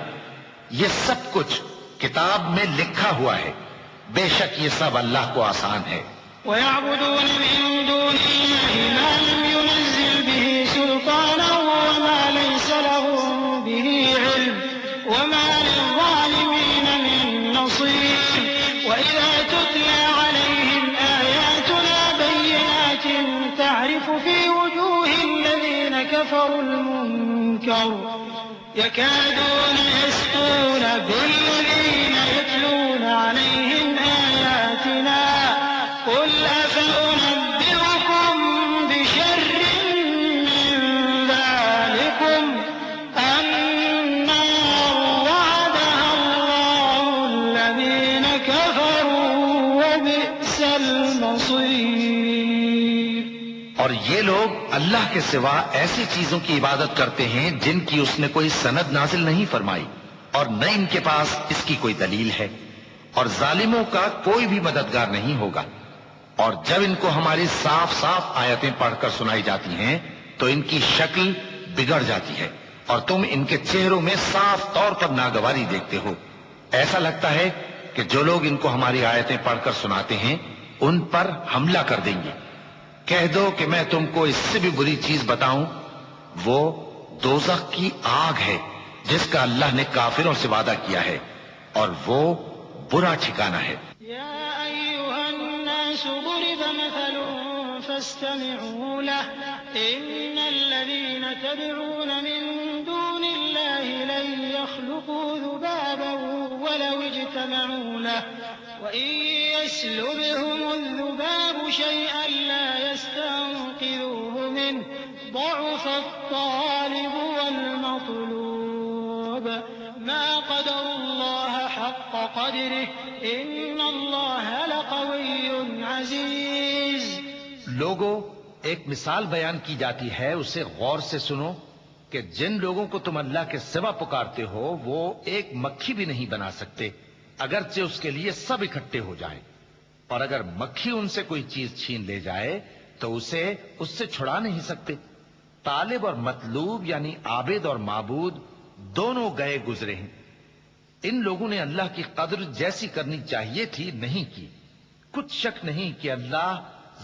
یہ سب کچھ کتاب میں لکھا ہوا ہے. بے شک یہ سب اللہ کو آسان ہے. ويعبدون من دون الله ما لم ينزل به سلطانا وما ليس لهم به علم وما للظالمين من نصير. وإذا تتلى عليهم آياتنا بينات تعرف في وجوه الذين كفروا المنكر يكادون يسطون بالذين يتلون عليهم آياتنا. قل أفأنبئكم بشر من ذلكم النار وعدها الله الذين كفروا وبئس المصير. اور یہ لوگ اللہ کے سوا ایسی چیزوں کی عبادت کرتے ہیں جن کی اس نے کوئی سند نازل نہیں فرمائی، اور نہ ان کے پاس اس کی کوئی دلیل ہے، اور ظالموں کا کوئی بھی مددگار نہیں ہوگا. اور جب ان کو ہماری صاف صاف آیتیں پڑھ کر سنائی جاتی ہیں تو ان کی شکل بگڑ جاتی ہے، اور تم ان کے چہروں میں صاف طور پر ناگواری دیکھتے ہو. ایسا لگتا ہے کہ جو لوگ ان کو ہماری آیتیں پڑھ کر سناتے ہیں ان پر حملہ کر دیں گے. کہہ دو کہ میں تم کو اس سے بھی بری چیز بتاؤں، وہ دوزخ کی آگ ہے جس کا اللہ نے کافروں سے وعدہ کیا ہے، اور وہ برا ٹھکانہ ہے. يا أيها الناس ضرب مثل فاستمعوا له إن الذين تدعون من دون الله لن يخلقوا ذبابا ولو اجتمعوا له وإن يسلبهم الذباب شيئا لا يستنقذوه منه ضعف الطالب والمطلوب ما قدر الله حق قدره إن الله لقوي عزيز. لوگوں، ایک مثال بیان کی جاتی ہے، اسے غور سے سنو کہ جن لوگوں کو تم اللہ کے سوا پکارتے ہو وہ ایک مکھی بھی نہیں بنا سکتے اگرچہ اس کے لیے سب اکٹھے ہو جائیں، اور اگر مکھی ان سے کوئی چیز چھین لے جائے تو اسے اس سے چھڑا نہیں سکتے. طالب اور مطلوب یعنی عابد اور معبود دونوں گئے گزرے ہیں. ان لوگوں نے اللہ کی قدر جیسی کرنی چاہیے تھی نہیں کی. کچھ شک نہیں کہ اللہ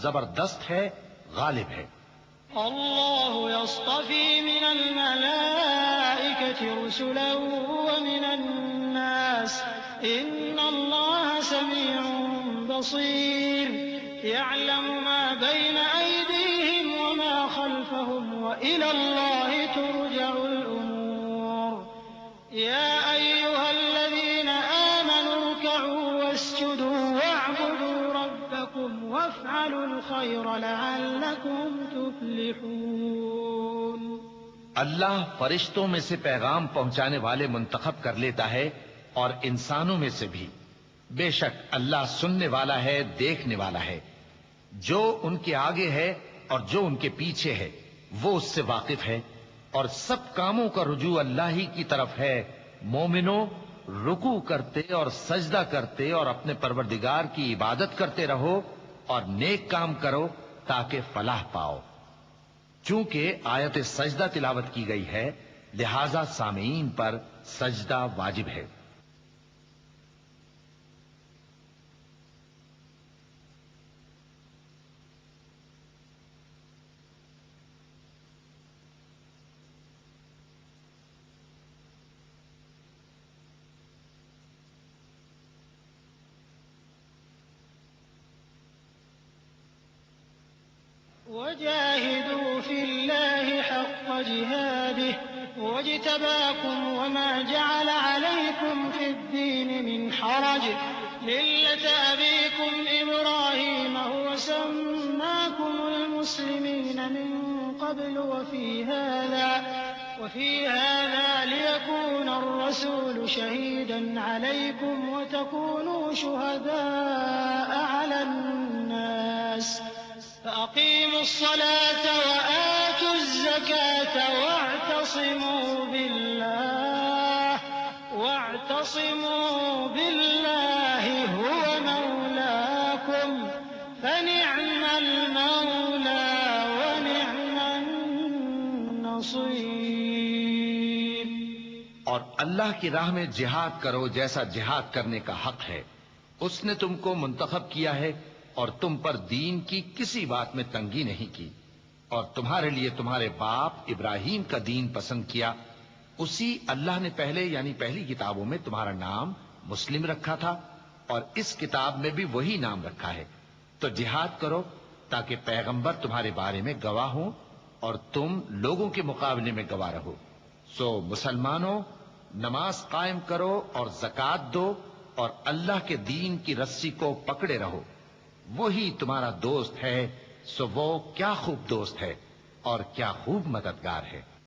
زبردست ہے، غالب ہے. اللہ يصطفي من الملائكة رسلا ومن الناس إن الله سميع بصير يعلم ما بين أيديهم وما خلفهم وإلى الله ترجع الأمور يا أيها الذين آمنوا اركعوا واسجدوا واعبدوا ربكم وافعلوا الخير لعلكم تفلحون. اللہ فرشتوں میں سے پیغام پہنچانے والے منتخب کر لیتا ہے اور انسانوں میں سے بھی. بے شک اللہ سننے والا ہے، دیکھنے والا ہے. جو ان کے آگے ہے اور جو ان کے پیچھے ہے وہ اس سے واقف ہے، اور سب کاموں کا رجوع اللہ ہی کی طرف ہے. مومنوں، رکوع کرتے اور سجدہ کرتے اور اپنے پروردگار کی عبادت کرتے رہو اور نیک کام کرو تاکہ فلاح پاؤ. چونکہ آیت سجدہ تلاوت کی گئی ہے لہذا سامعین پر سجدہ واجب ہے. وجاهدوا في الله حق جهاده واجتباكم وما جعل عليكم في الدين من حرج ملة أبيكم إبراهيم هو سماكم المسلمين من قبل وفي هذا ليكون الرسول شهيدا عليكم وتكونوا شهداء على الناس فأقيموا الصلاة وآتوا الزكاة واعتصموا بالله هو مولاكم فنعم المولى ونعم النصير. اور اللہ کی راہ میں جہاد کرو جیسا جہاد کرنے کا حق ہے. اس نے تم کو منتخب کیا ہے اور تم پر دین کی کسی بات میں تنگی نہیں کی، اور تمہارے لیے تمہارے باپ ابراہیم کا دین پسند کیا. اسی اللہ نے پہلے یعنی پہلی کتابوں میں تمہارا نام مسلم رکھا تھا اور اس کتاب میں بھی وہی نام رکھا ہے. تو جہاد کرو تاکہ پیغمبر تمہارے بارے میں گواہ ہوں اور تم لوگوں کے مقابلے میں گواہ رہو. سو مسلمانوں، نماز قائم کرو اور زکوٰۃ دو اور اللہ کے دین کی رسی کو پکڑے رہو. وہی تمہارا دوست ہے. سو وہ کیا خوب دوست ہے اور کیا خوب مددگار ہے.